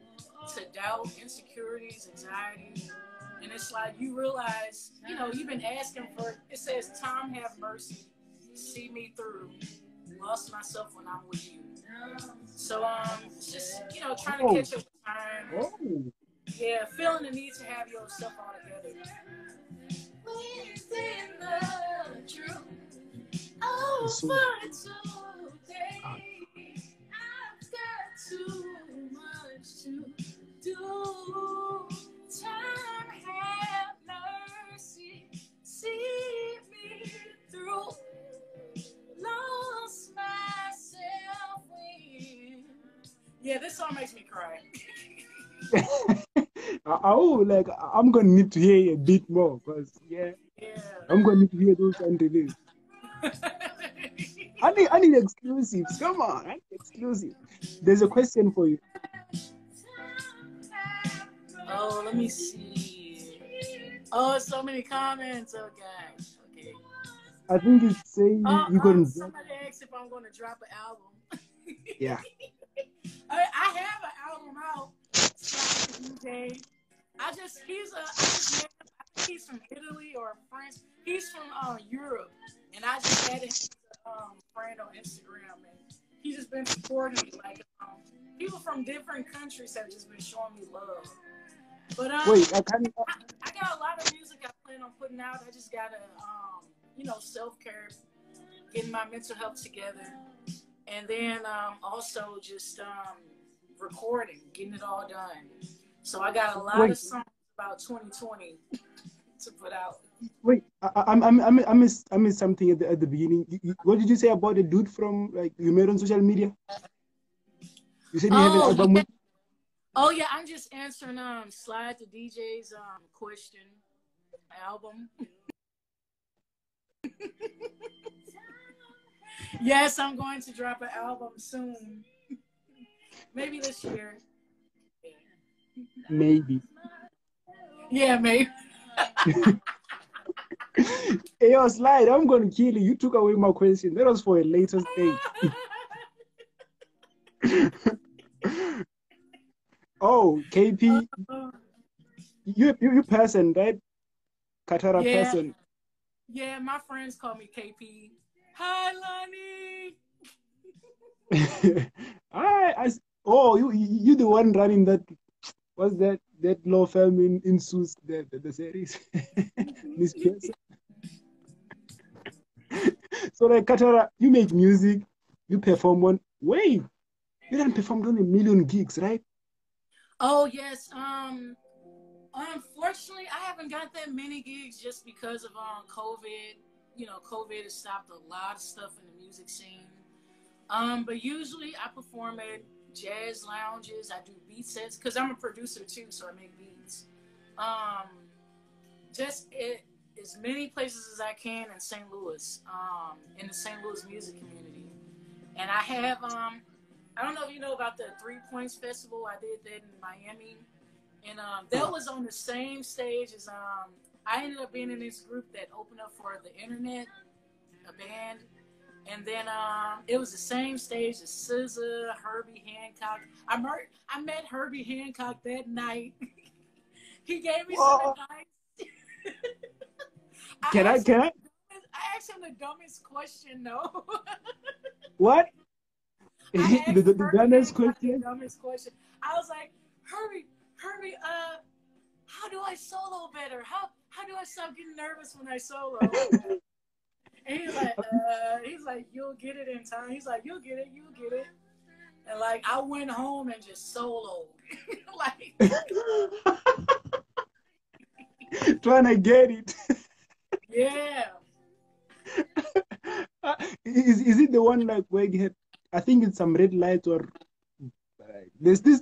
to doubt, insecurities, anxiety. And it's like you realize, you've been asking for, it says, time have mercy, see me through, lost myself when I'm with you. So it's just, trying to catch up with time. Oh. Yeah, feeling the need to have yourself all together. So, I've got too much to do. Time have mercy, see me through. Lost myself in. Yeah, this song makes me cry. I'm gonna need to hear a bit more because I'm gonna need to hear those unreleased. I need exclusives. Come on, I need exclusive. There's a question for you. Oh, let me see. Oh, so many comments. Okay. I think it's saying you're gonna. Somebody asked if I'm gonna drop an album. Yeah. I have an album out. DJ. I think he's from Italy or France. He's from Europe, and I just added his friend on Instagram, and he's just been supporting me. Like people from different countries have just been showing me love. But Wait, I got a lot of music I plan on putting out. I just gotta self-care, getting my mental health together, and then also just recording, getting it all done. So I got a lot of songs about 2020 to put out. Wait, I missed something at the beginning. What did you say about the dude from you made on social media? You said you have an album. Yeah. Oh yeah, I'm just answering Slide the DJ's question album. Yes, I'm going to drop an album soon. Maybe this year. Maybe. Yeah, maybe. Hey, yo, Slide, I'm going to kill you. You took away my question. That was for a later stage. Oh, KP. You person, right? Katarra person. Yeah, my friends call me KP. Hi, Lonnie. You the one running that. What's that law firm in Sus, the series? Miss Pearson. So Katarra, you make music, you perform on. Wait, you done performed on 1 million gigs, right? Oh yes. Unfortunately, I haven't got that many gigs just because of COVID. COVID has stopped a lot of stuff in the music scene. But usually I perform at jazz lounges. I do beat sets because I'm a producer too, so I make beats. Just as many places as I can in St. Louis, in the St. Louis music community. And I have, I don't know if you know about the 3 Points Festival. I did that in Miami. And that was on the same stage as, I ended up being in this group that opened up for The Internet, a band. And then it was the same stage as SZA, Herbie Hancock. I met Herbie Hancock that night. He gave me some advice. Can I? I asked him the dumbest question, though. What? The dumbest question? The dumbest question. I was like, Herbie, how do I solo better? How do I stop getting nervous when I solo? And he's like, you'll get it in time. He's like, you'll get it. And like, I went home and just soloed. Like, trying to get it. Yeah. Is it the one like where you had? I think it's some red lights or there's this.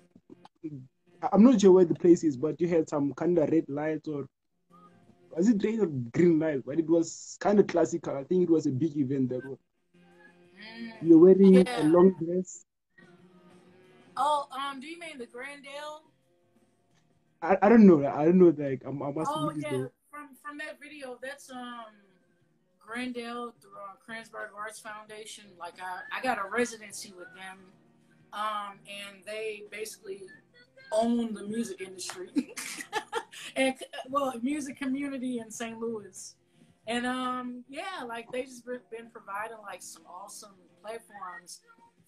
I'm not sure where the place is, but you had some kind of red lights or was it red or green light? But it was kind of classical. I think it was a big event there. You're wearing a long dress. Oh, do you mean the Grandale? I don't know. I don't know. Like I must. Oh yeah, from that video, that's Grandale through Kransberg Arts Foundation. Like I got a residency with them, and they basically own the music industry and music community in St. Louis. And yeah, like they just been providing like some awesome platforms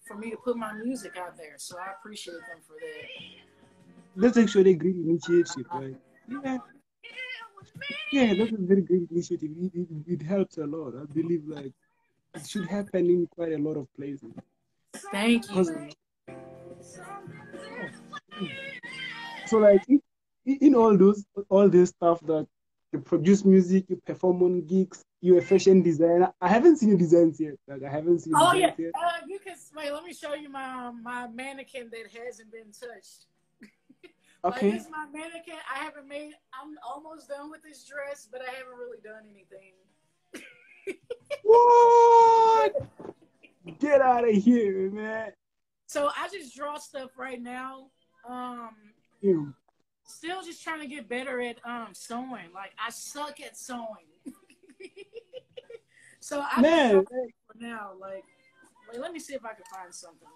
for me to put my music out there. So I appreciate them for that. That's actually a great initiative, right? Yeah, that's a very great initiative. It helps a lot. I believe like it should happen in quite a lot of places. Thank you. So like in all this stuff that you produce music, you perform on gigs, you're a fashion designer. I haven't seen your designs yet. Like I haven't seen. Oh yeah, yet. You can wait. Let me show you my mannequin that hasn't been touched. Okay. Like this is my mannequin. I'm almost done with this dress, but I haven't really done anything. What? Get out of here, man. So I just draw stuff right now. Yeah. Still just trying to get better at sewing. Like I suck at sewing. So I'm for now. Like, wait, let me see if I can find something.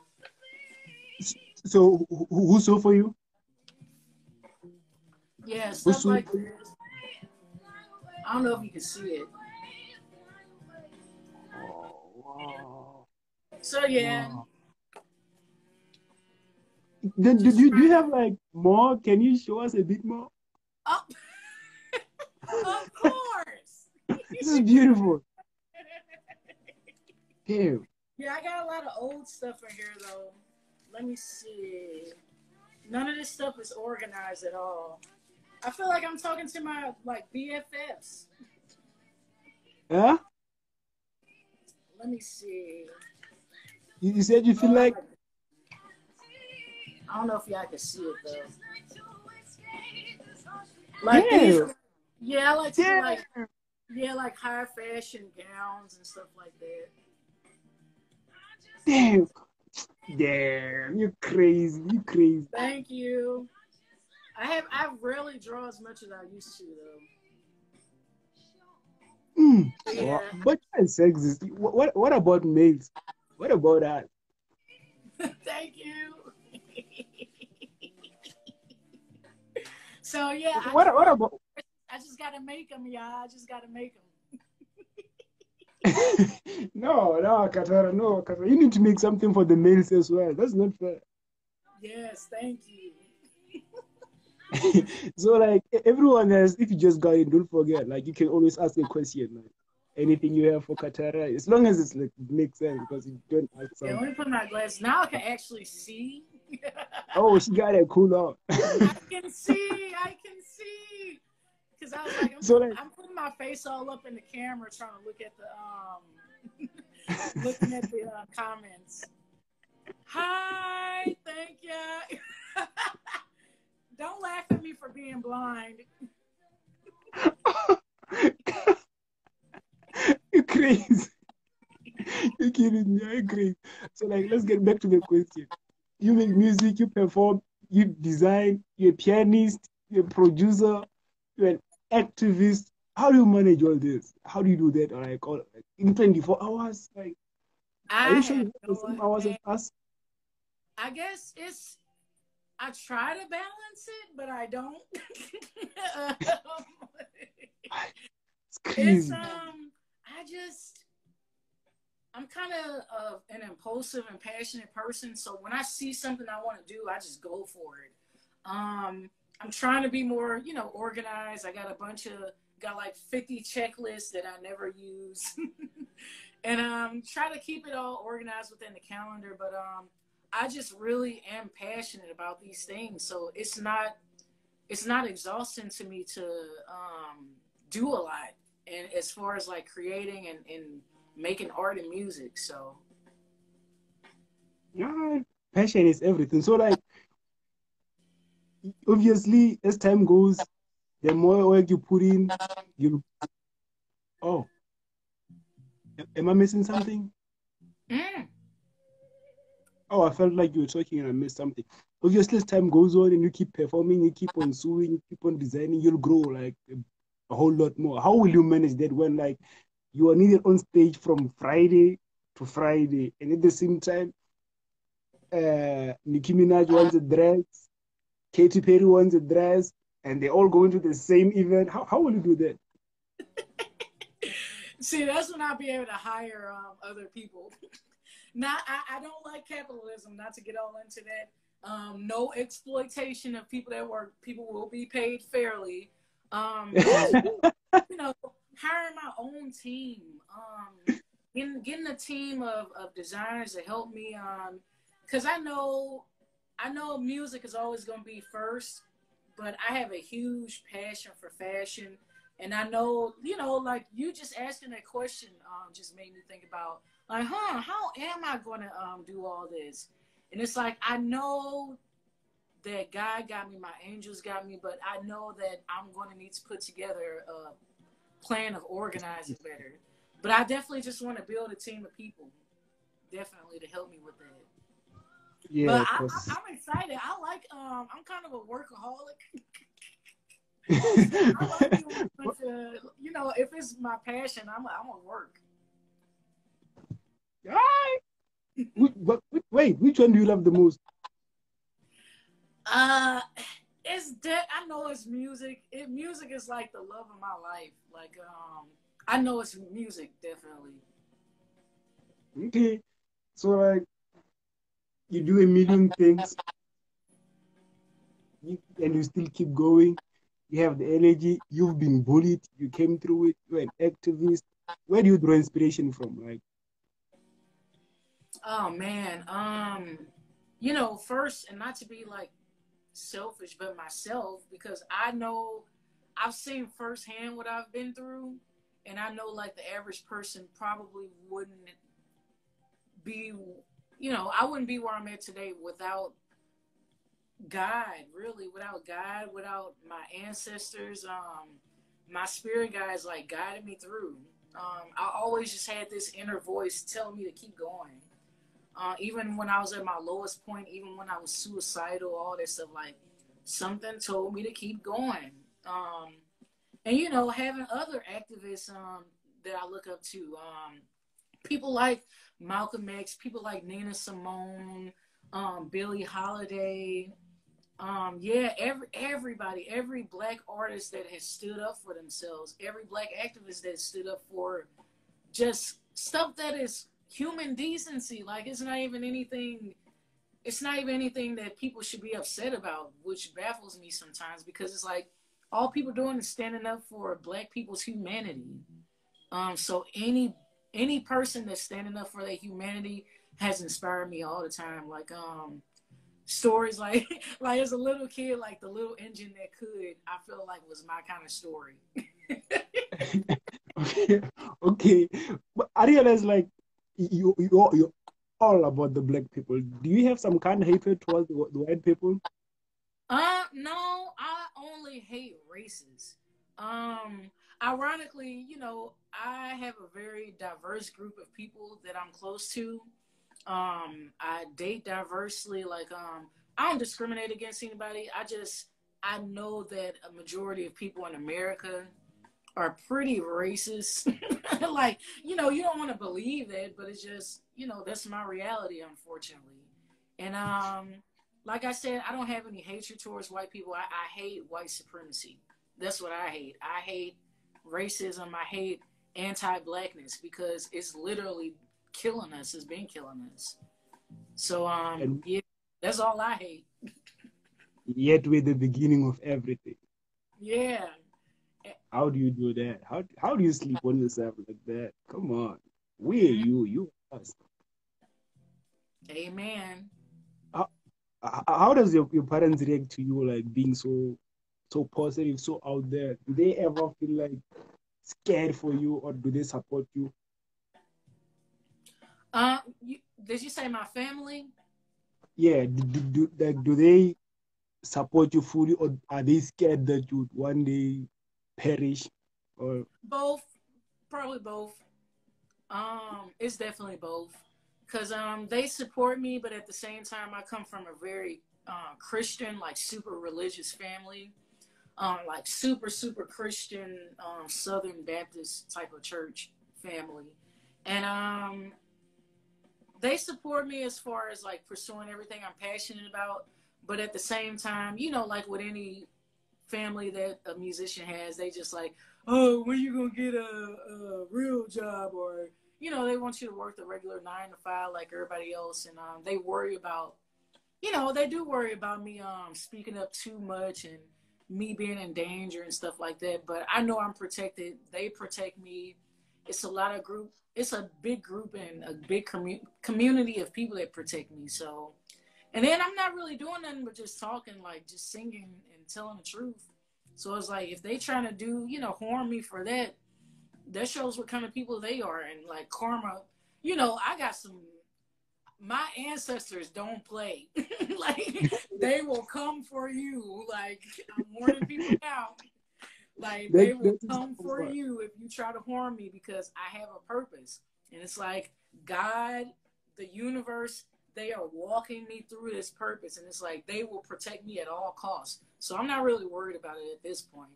So who sew for you? Yeah, stuff like this. I don't know if you can see it. Oh, wow. So yeah. Wow. Then do you have like more? Can you show us a bit more? Oh, of course. This is beautiful. Damn. Yeah, I got a lot of old stuff in here though. Let me see. None of this stuff is organized at all. I feel like I'm talking to my like BFFs. Yeah? Let me see. You said you feel like I don't know if y'all can see it though. Like these, yeah, I like to do like high fashion gowns and stuff like that. Damn, you're crazy. Thank you. I rarely draw as much as I used to though. Yeah. But you're sexist. What about males? What about that? Thank you. So yeah, what about? I just gotta make them, y'all. I just gotta make them. No, Katarra, no, Katarra. You need to make something for the males as well. That's not fair. Yes, thank you. So like everyone has, if you just go in, don't forget, like you can always ask a question, like anything you have for Katarra, as long as it's like makes sense, because you don't ask something. Yeah, let me put my glasses. Now I can actually see. Oh, she got it cool out. I can see. Because I was like, I'm putting having my face all up in the camera trying to look at the looking at the comments. Hi, thank you. Don't laugh at me for being blind. You're crazy. You're kidding me. I'm crazy. So, like, let's get back to the question. You make music, you perform, you design, you're a pianist, you're a producer, you're an activist. How do you manage all this? How do you do that? Like, all, like in 24 hours? Like, are I you sure you have have the no same hours as man. us? I guess I try to balance it, but I don't. Um, It's it's crazy. I'm kind of an impulsive and passionate person, so when I see something I want to do, I just go for it. I'm trying to be more, organized. I got got like 50 checklists that I never use, and try to keep it all organized within the calendar. But I just really am passionate about these things, so it's not exhausting to me to do a lot, and as far as like creating and making art and music. So Yeah, passion is everything. So, like, obviously, as time goes, the more work you put in, you. Oh, am I missing something? mm, Oh, I felt like you were talking and I missed something. Obviously, as time goes on and you keep performing, you keep on suing, you keep on designing, you'll grow like a whole lot more. How will you manage that when, like, you are needed on stage from Friday to Friday, and at the same time, Nicki Minaj wants a dress, Katy Perry wants a dress, and they all go into the same event? How will you do that? see, that's when I'll be able to hire other people. Not, I don't like capitalism. Not to get all into that. No exploitation of people that work. People will be paid fairly. But just hiring my own team. Getting a team of designers to help me. Because I know music is always going to be first, but I have a huge passion for fashion. And I know, like you just asking that question just made me think about, like, how am I going to do all this? And it's like, I know that God got me, my angels got me, but I know that I'm going to need to put together a plan of organizing better. But I definitely just want to build a team of people, definitely to help me with that. Yeah, But of course. I'm excited. I'm kind of a workaholic. So I like doing a bunch of, if it's my passion, I'm gonna work. Ah, wait, which one do you love the most? Uh, it's that I know it's music. Music is like the love of my life. Like I know it's music definitely. Okay, so like you do a million things and you still keep going. You have the energy. You've been bullied. You came through it. You're an activist. Where do you draw inspiration from? Like, Oh man, first, and not to be like selfish, but myself, because I know I've seen firsthand what I've been through, and I know like the average person probably wouldn't be, I wouldn't be where I'm at today without God, really, without God, without my ancestors, my spirit guides like guided me through. I always just had this inner voice telling me to keep going. Even when I was at my lowest point, even when I was suicidal, all that stuff, like something told me to keep going. And having other activists that I look up to, people like Malcolm X, people like Nina Simone, Billie Holiday, yeah, everybody, every black artist that has stood up for themselves, every black activist that stood up for just stuff that is human decency. Like it's not even anything that people should be upset about, which baffles me sometimes because it's like all people doing is standing up for black people's humanity. So any person that's standing up for their humanity has inspired me all the time. Like stories like like as a little kid, like the little engine that could, I feel like was my kind of story. Okay, okay. But I realize like you're all about the black people. Do you have some kind of hatred towards the white people? No, I only hate races. Um, Ironically, I have a very diverse group of people that I'm close to. I date diversely. Like, I don't discriminate against anybody. I know that a majority of people in America are pretty racist. Like, you don't want to believe that, but it's just, that's my reality, unfortunately. And like I said, I don't have any hatred towards white people. I hate white supremacy. That's what I hate. I hate racism. I hate anti-blackness because it's literally killing us. It's been killing us. So And yeah, that's all I hate. yet we're the beginning of everything. Yeah. How do you do that? How do you sleep on yourself like that? Come on. We are Mm, you us. amen. How, how does your parents react to you like being so positive, so out there? Do they ever feel like scared for you or do they support you? Did you say my family? Yeah, do they support you fully or are they scared that you would one day perish? Or Both, probably both. It's definitely both. Cause they support me, but at the same time, I come from a very Christian, like super religious family, like super Christian, Southern Baptist type of church family, and they support me as far as like pursuing everything I'm passionate about. But at the same time, like with any family that a musician has, they just like, oh, when you gonna get a real job, or they want you to work the regular 9 to 5 like everybody else, and they worry about, they do worry about me speaking up too much and me being in danger and stuff like that. But I know I'm protected. They protect me. It's a lot of group. It's a big group and a big community of people that protect me. So, and then I'm not really doing nothing but just talking, like just singing and telling the truth. So it's like if they trying to do, harm me for that, that shows what kind of people they are. And like karma, I got some. My ancestors don't play. Like they will come for you. Like I'm warning people now. Like they will that is come so for far. you if you try to harm me because I have a purpose. And it's like God, the universe, they are walking me through this purpose. And it's like they will protect me at all costs. So I'm not really worried about it at this point.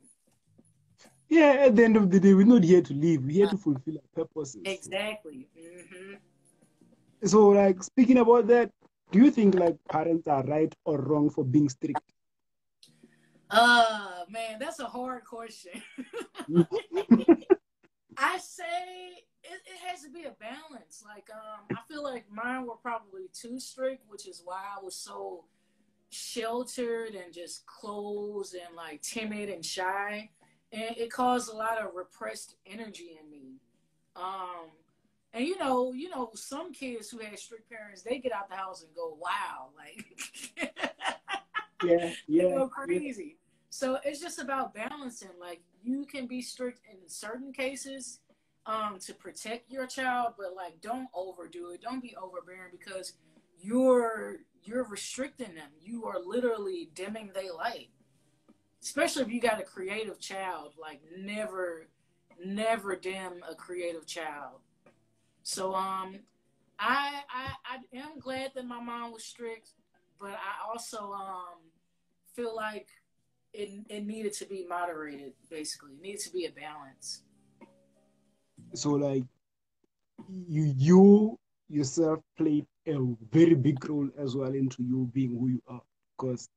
Yeah, at the end of the day, we're not here to live. We're here to fulfill our purposes. Exactly. So, like, speaking about that, do you think like parents are right or wrong for being strict? Man, that's a hard question. I say it has to be a balance. Like, I feel like mine were probably too strict, which is why I was so sheltered and just closed and like timid and shy, and it caused a lot of repressed energy in me. Um, and some kids who had strict parents, they get out the house and go, "Wow!" Like Yeah, they yeah, go yeah. crazy. So it's just about balancing. Like you can be strict in certain cases to protect your child, but like don't overdo it. Don't be overbearing because you're restricting them. You are literally dimming their light. Especially if you got a creative child, like never dim a creative child. So I am glad that my mom was strict, but I also feel like it needed to be moderated. Basically, it needed to be a balance. So, like, you yourself played a very big role as well into you being who you are. Because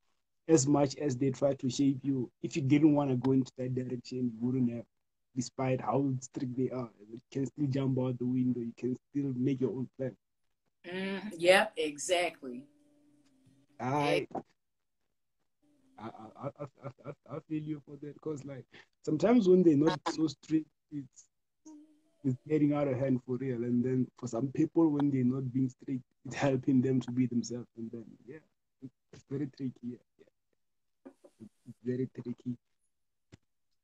as much as they try to shape you, if you didn't want to go into that direction, you wouldn't have. Despite how strict they are, you can still jump out the window. You can still make your own plan. Yep, exactly. I I feel you for that because like sometimes when they're not so strict, it's getting out of hand for real. And then for some people, when they're not being strict, it's helping them to be themselves. And then yeah, it's very tricky. Yeah, it's very tricky.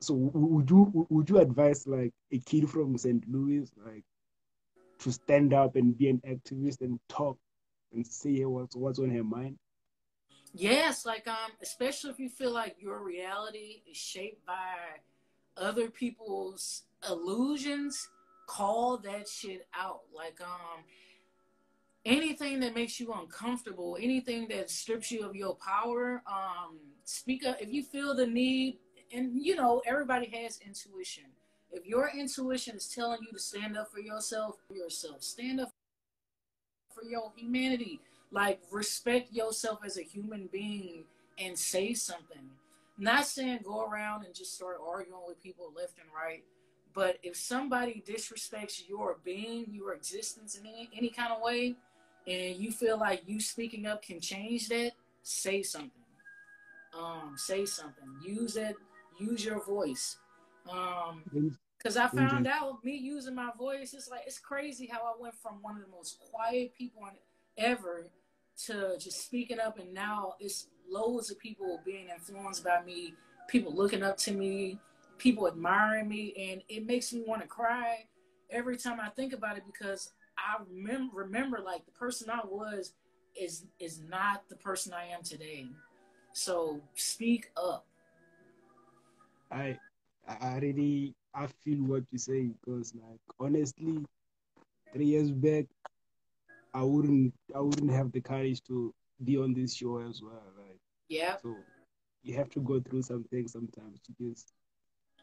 So would you advise like a kid from St. Louis like to stand up and be an activist and talk and say what's on her mind? Yes, like especially if you feel like your reality is shaped by other people's illusions, call that shit out. Like anything that makes you uncomfortable, anything that strips you of your power, speak up if you feel the need. And you know, everybody has intuition. If your intuition is telling you to stand up for yourself, stand up for your humanity. Like, respect yourself as a human being and say something. Not saying go around and just start arguing with people left and right, but if somebody disrespects your being, your existence in any kind of way, and you feel like you speaking up can change that, say something. Say something. Use it. Use your voice. Because I found out me using my voice, it's like it's crazy how I went from one of the most quiet people ever to just speaking up, and now it's loads of people being influenced by me, people looking up to me, people admiring me, and it makes me want to cry every time I think about it because I remember like the person I was is not the person I am today. So speak up. I I feel what you say because like honestly 3 years back I wouldn't have the courage to be on this show as well. Like Yeah. so you have to go through some things sometimes to just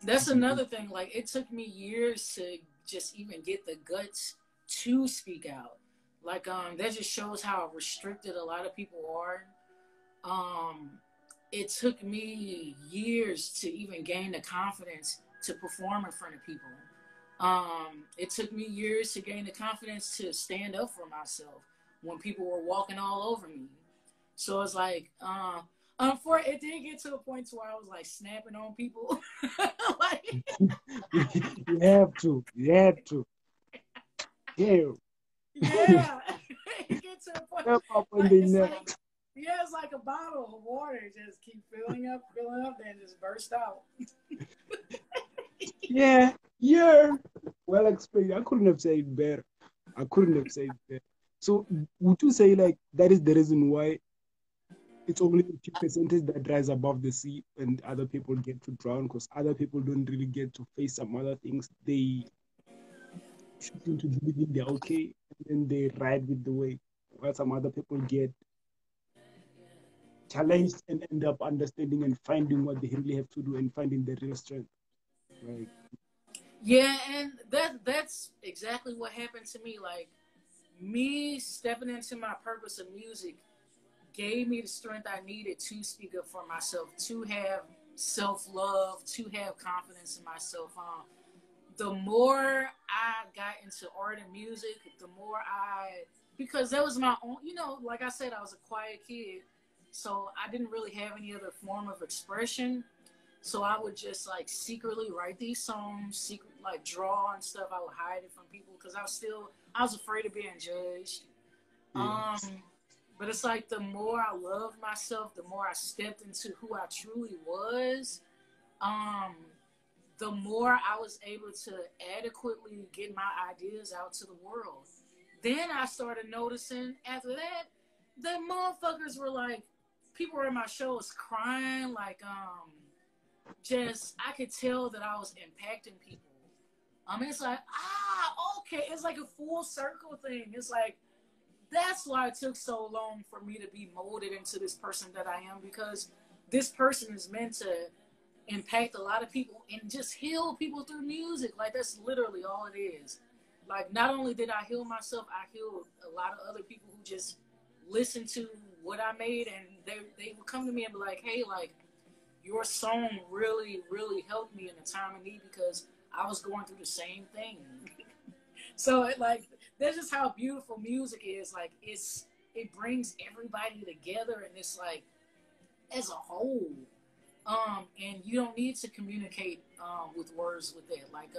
That's another thing. Like it took me years to just even get the guts to speak out. Like that just shows how restricted a lot of people are. Um it took me years to even gain the confidence to perform in front of people. It took me years to gain the confidence to stand up for myself when people were walking all over me. So it's like, it did get to a point where I was like snapping on people. Like, you have to. You have to. Yeah. yeah, it gets to a point. Step up on Like, the it's neck. like, yeah, it's like a bottle of water. Just keep filling up, then just burst out. Yeah. Yeah. Well explained. I couldn't have said it better. I couldn't have said it better. So would you say like that is the reason why it's only a few percentage that rise above the sea and other people get to drown because other people don't really get to face some other things they seem to believe they're okay and then they ride with the wave while some other people get challenged and end up understanding and finding what they really have to do and finding the real strength. Like Yeah, and that's exactly what happened to me. Like me stepping into my purpose of music gave me the strength I needed to speak up for myself, to have self love, to have confidence in myself. The more I got into art and music, the more because that was my own, like I said, I was a quiet kid. So I didn't really have any other form of expression. So I would just like secretly write these songs, like draw and stuff. I would hide it from people because I was afraid of being judged. yeah. But it's like the more I loved myself, the more I stepped into who I truly was. The more I was able to adequately get my ideas out to the world. Then I started noticing after that motherfuckers were like, people were in my shows crying, like, just, I could tell that I was impacting people. It's like, okay. It's like a full circle thing. It's like, that's why it took so long for me to be molded into this person that I am, because this person is meant to impact a lot of people and just heal people through music. Like that's literally all it is. Like not only did I heal myself, I healed a lot of other people who just listened to what I made, and they would come to me and be like, hey, like your song really, really helped me in a time of need because I was going through the same thing. So that's just how beautiful music is. Like it brings everybody together, and it's like as a whole. And you don't need to communicate with words with it. Like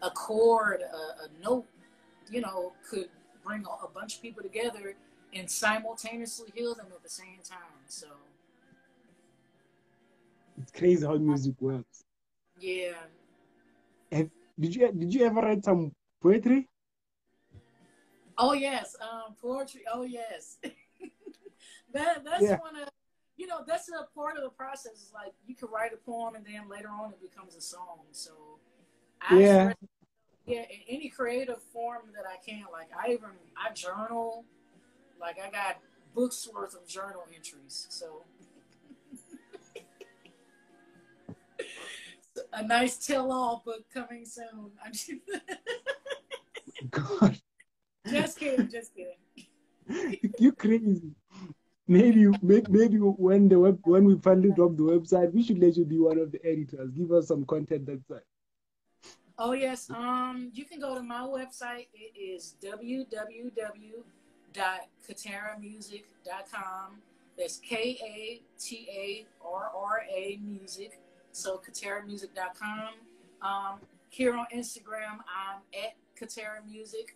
a chord, a note, could bring a bunch of people together and simultaneously heal them at the same time. So it's crazy how music works. Yeah. Have, did you ever write some poetry? Oh yes. Poetry. Oh yes. That's Yeah, one of, that's a part of the process. It's like you can write a poem and then later on it becomes a song. So I yeah. express, yeah, in any creative form that I can. Like I journal. Like I got books worth of journal entries. So a nice tell-all book coming soon. I'm God, just kidding. Just kidding. you crazy. Maybe when we finally drop the website, we should let you be one of the editors. Give us some content that side. Oh yes. You can go to my website. It is www.katarramusic.com. That's Katarra music. So katarramusic.com. Here on Instagram, I'm at Katarra Music.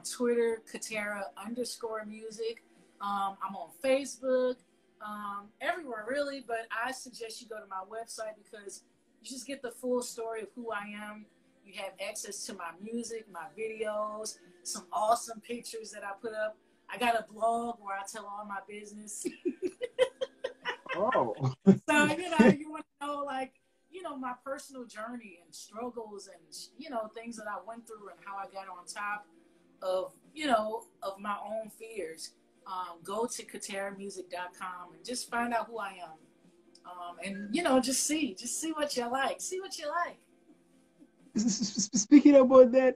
Twitter, Katarra_music. I'm on Facebook. Everywhere really, but I suggest you go to my website because you just get the full story of who I am. You have access to my music, my videos, some awesome pictures that I put up. I got a blog where I tell all my business. Oh, So, you want to know, like, my personal journey and struggles and, things that I went through and how I got on top of, of my own fears. Go to katarramusic.com and just find out who I am. And, just see what you like. See what you like. speaking about that,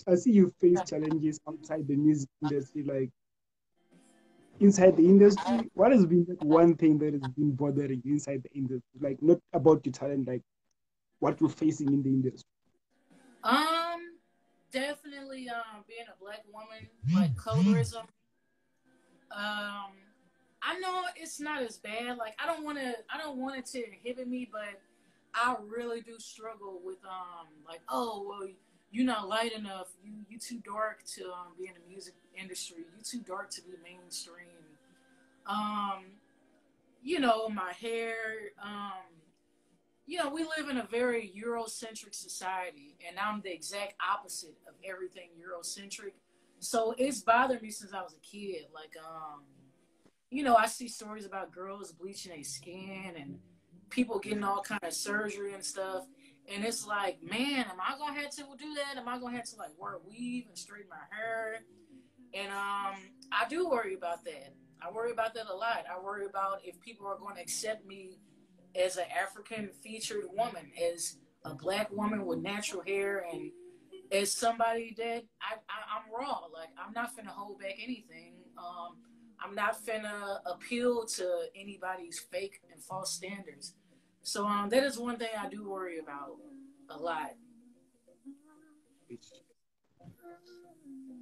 I see you face challenges outside the music industry, like inside the industry. What has been that one thing that has been bothering you inside the industry? Like not about your talent, like what you're facing in the industry. Definitely being a black woman, like colorism. I know it's not as bad. Like I don't want it to inhibit me, but I really do struggle with like, oh well, you're not light enough. You too dark to be in the music industry. You too dark to be mainstream. Um, my hair. We live in a very Eurocentric society, and I'm the exact opposite of everything Eurocentric. So it's bothered me since I was a kid. Like, I see stories about girls bleaching their skin and people getting all kind of surgery and stuff. And it's like, man, am I gonna have to do that? Am I gonna have to like wear a weave and straighten my hair? And I do worry about that. I worry about that a lot. I worry about if people are going to accept me as an African featured woman, as a black woman with natural hair, and as somebody that I'm raw. Like I'm not finna hold back anything. I'm not finna appeal to anybody's fake and false standards. So that is one thing I do worry about a lot.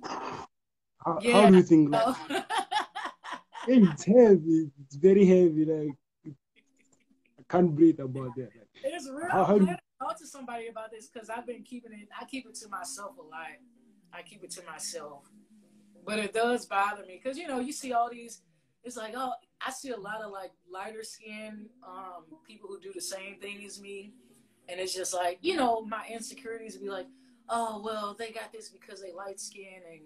How Yeah. do you think? Like, it's heavy. It's very heavy. Like I can't breathe about that. Like, It's real. how I'm do glad I talked to somebody about this because I've been keeping it. I keep it to myself a lot. I keep it to myself, but it does bother me because you see all these. It's like, oh, I see a lot of like lighter skin people who do the same thing as me, and it's just like my insecurities be like, oh well, they got this because they light skin and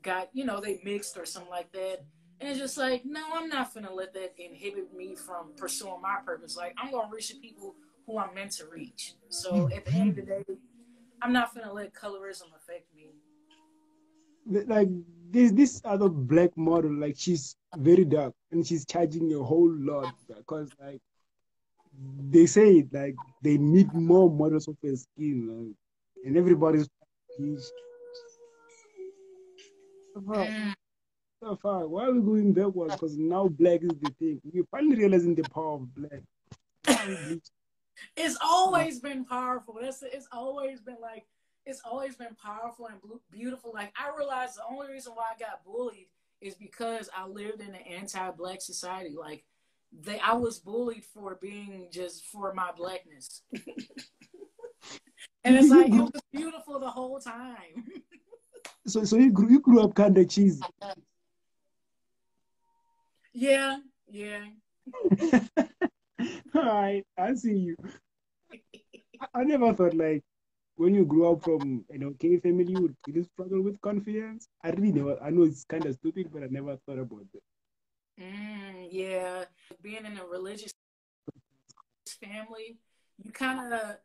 got they mixed or something like that. And it's just like, no, I'm not gonna let that inhibit me from pursuing my purpose. Like I'm gonna reach the people who I'm meant to reach. So at the end of the day, I'm not gonna let colorism affect me. like there's this other black model, like she's very dark and she's charging a whole lot because like they say like they need more models of her skin, like, and everybody's so far, Mm. so far. Why are we going backwards? Because now black is the thing. We're finally realizing the power of black. Why are we bleaching? It's always been powerful. It's always been like it's always been powerful and beautiful. Like I realized the only reason why I got bullied is because I lived in an anti-black society. Like I was bullied for being just for my blackness, and it's You like it grew was beautiful the whole time. so you grew up kind of cheesy. Yeah, yeah. All right, I see you. I never thought like when you grew up from an okay family, you would really struggle with confidence. I really never. I know it's kind of stupid, but I never thought about that. Yeah, being in a religious family, you kind of,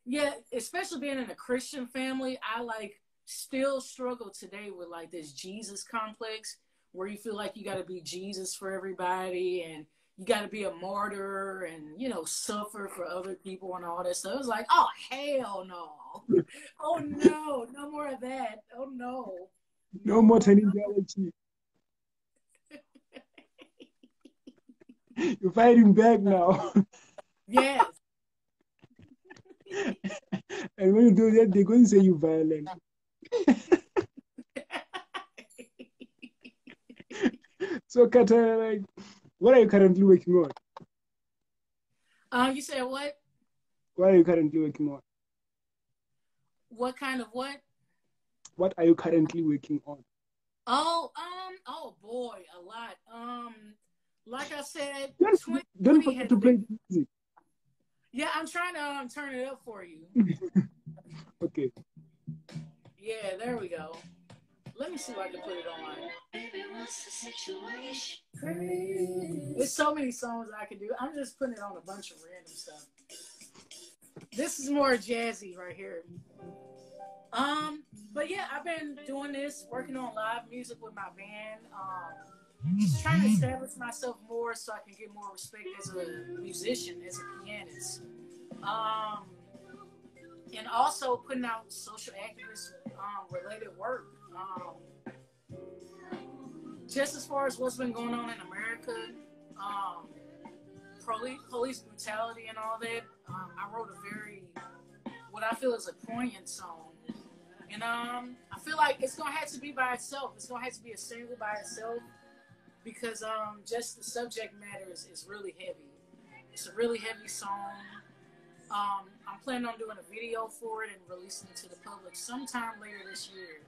yeah, especially being in a Christian family, I like still struggle today with like this Jesus complex where you feel like you got to be Jesus for everybody and you got to be a martyr and, you know, suffer for other people and all that stuff. It was like, oh, hell no. Oh, no. No more of that. Oh, no. No No, more no, turning no. the other cheek. You're fighting back now. Yes. And when you do that, they're going to say you violent. So, Kata, like, what are you currently working on? You said what? What are you currently working on? What kind of what? What are you currently working on? Oh boy, a lot. Like I said, Don't 2020 forget has to been. play the music. Yeah, I'm trying to turn it up for you. Okay. Yeah, there we go. Let me see if I can put it on. There's so many songs I can do. I'm just putting it on a bunch of random stuff. This is more jazzy right here. But yeah, I've been doing this, working on live music with my band. Just trying to establish myself more so I can get more respect as a musician, as a pianist. Um, and also putting out social activist related work. Just as far as what's been going on in America, um, police brutality and all that, I wrote a very, what I feel is a poignant song. And I feel like it's gonna have to be by itself. It's gonna have to be a single by itself because just the subject matter is really heavy. It's a really heavy song. I'm planning on doing a video for it and releasing it to the public sometime later this year.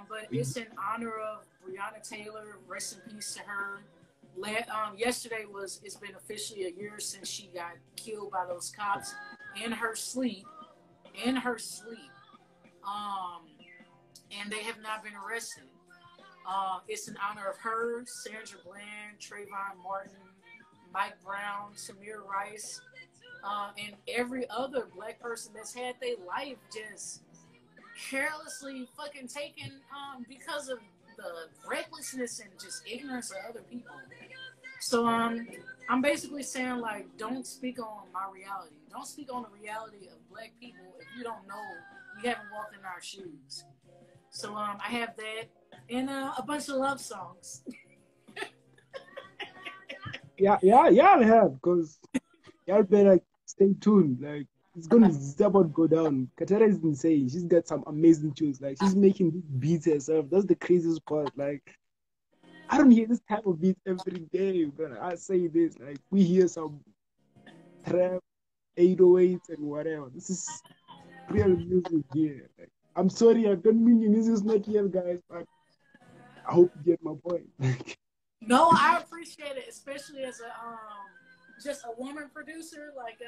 But it's in honor of Breonna Taylor. Rest in peace to her. Yesterday it's been officially a year since she got killed by those cops in her sleep. In her sleep. And they have not been arrested. It's in honor of her, Sandra Bland, Trayvon Martin, Mike Brown, Samir Rice, and every other black person that's had their life just carelessly fucking taken because of the recklessness and just ignorance of other people. So I'm basically saying like, don't speak on my reality. Don't speak on the reality of black people if you don't know, you haven't walked in our shoes. So I have that and a bunch of love songs. Yeah, I have, because y'all better stay tuned. Like, it's about to go down. Katarra is insane. She's got some amazing tunes. Like, she's making these beats herself. That's the craziest part. Like, I don't hear this type of beat every day, but I say this. Like, we hear some trap, 808s, and whatever. This is real music here. Like, I'm sorry, I don't mean your music is not here, guys, but I hope you get my point. No, I appreciate it, especially as a just a woman producer. Like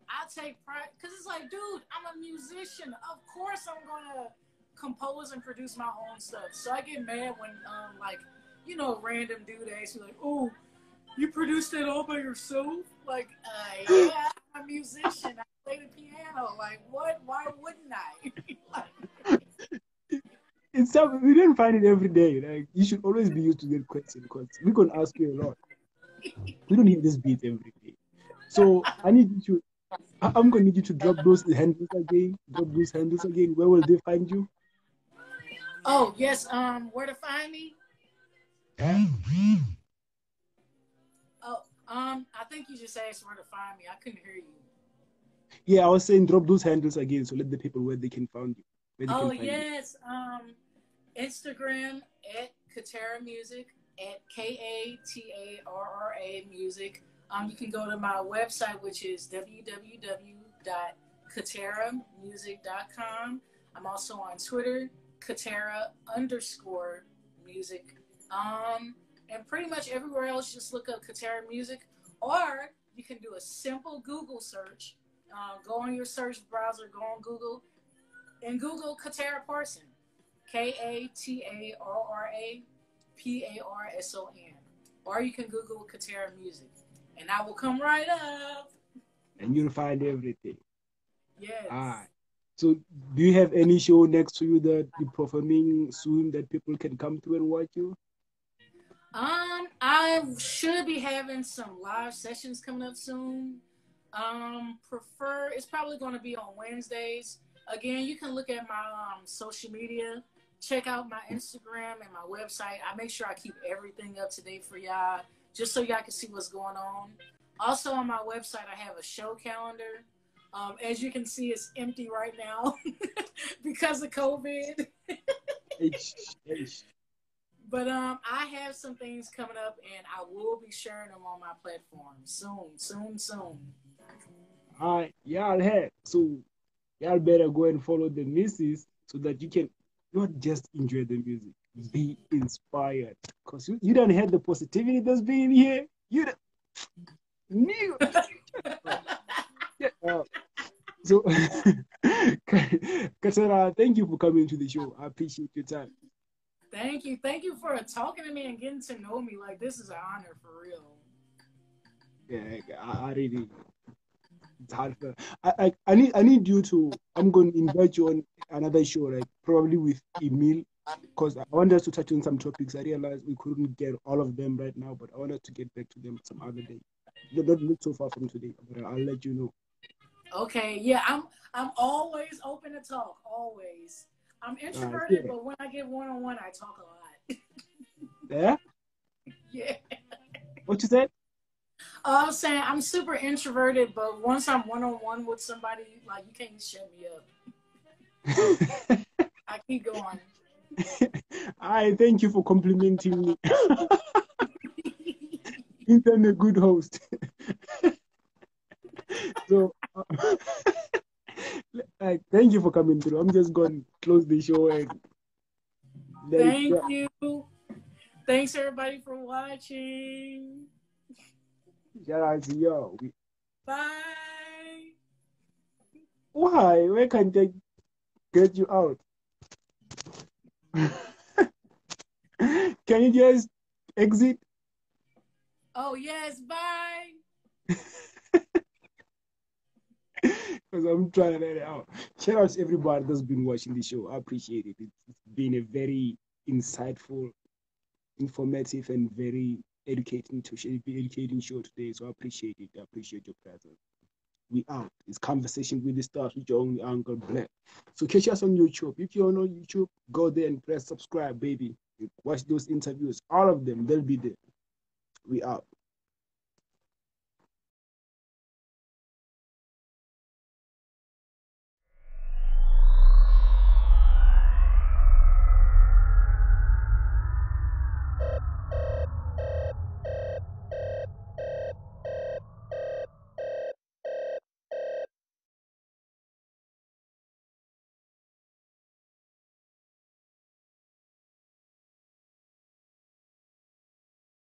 I take pride because it's like, dude, I'm a musician. Of course, I'm gonna compose and produce my own stuff. So I get mad when like, you know, random dude asks you like, oh, you produced it all by yourself? Like, yeah, I'm a musician. I play the piano. Like, what? Why wouldn't I? Like, It's something we don't find it every day. Like, you should always be used to that question because we're gonna ask you a lot. We don't hear this beat every day. So I'm gonna need you to drop those handles again. Drop those handles again. Where will they find you? oh yes, where to find me? Oh, I think you just asked where to find me. I couldn't hear you. Yeah, I was saying drop those handles again, so let the people where they can find you. Where they Oh can find yes, Instagram at Katarra Music at Katarra Music. You can go to my website, which is www.katarramusic.com. I'm also on Twitter, Katarra_music. And pretty much everywhere else, just look up Katarra Music, or you can do a simple Google search Go on your search browser, go on Google, and Google Katarra Parson. KATARRAPARSON. Or you can Google Katarra Music. And I will come right up. And you'll find everything. Yes. Alright. So do you have any show next to you that you're performing soon that people can come to and watch you? I should be having some live sessions coming up soon. It's probably going to be on Wednesdays. Again, you can look at my social media, check out my Instagram and my website. I make sure I keep everything up to date for y'all, just so y'all can see what's going on. Also on my website, I have a show calendar. As you can see, it's empty right now because of COVID. But I have some things coming up, and I will be sharing them on my platform soon. All right, y'all had so y'all better go and follow the missus so that you can not just enjoy the music, be inspired. Because you don't have the positivity that's been here. You don't new. So, Katarra, thank you for coming to the show. I appreciate your time. Thank you for talking to me and getting to know me. Like, this is an honor for real. Yeah, I really. It's hard for I need you to. I'm going to invite you on another show, like probably with Emil, because I want us to touch on some topics. I realized we couldn't get all of them right now, but I wanted to get back to them some other day. Not so far from today, but I'll let you know. Okay, yeah, I'm always open to talk. Always. I'm introverted, but when I get one-on-one, I talk a lot. Yeah? Yeah. What you said? I was saying I'm super introverted, but once I'm one-on-one with somebody, like, you can't shut me up. I keep going. I thank you for complimenting me. You've been a good host. So, thank you for coming through. I'm just going to close the show and thank you. Thanks everybody for watching. Shout out to y'all. Bye. Why? Where can't they get you out? Can you just exit? Oh yes, bye. Because I'm trying to let it out. Shout out to everybody that's been watching the show. I appreciate it. It's been a very insightful, informative, and very educating show today. So I appreciate it. I appreciate your presence. We out. It's Conversation with the Stars with your only Uncle Black. So catch us on YouTube. If you're on YouTube, go there and press subscribe, baby. Watch those interviews. All of them, they'll be there. We out.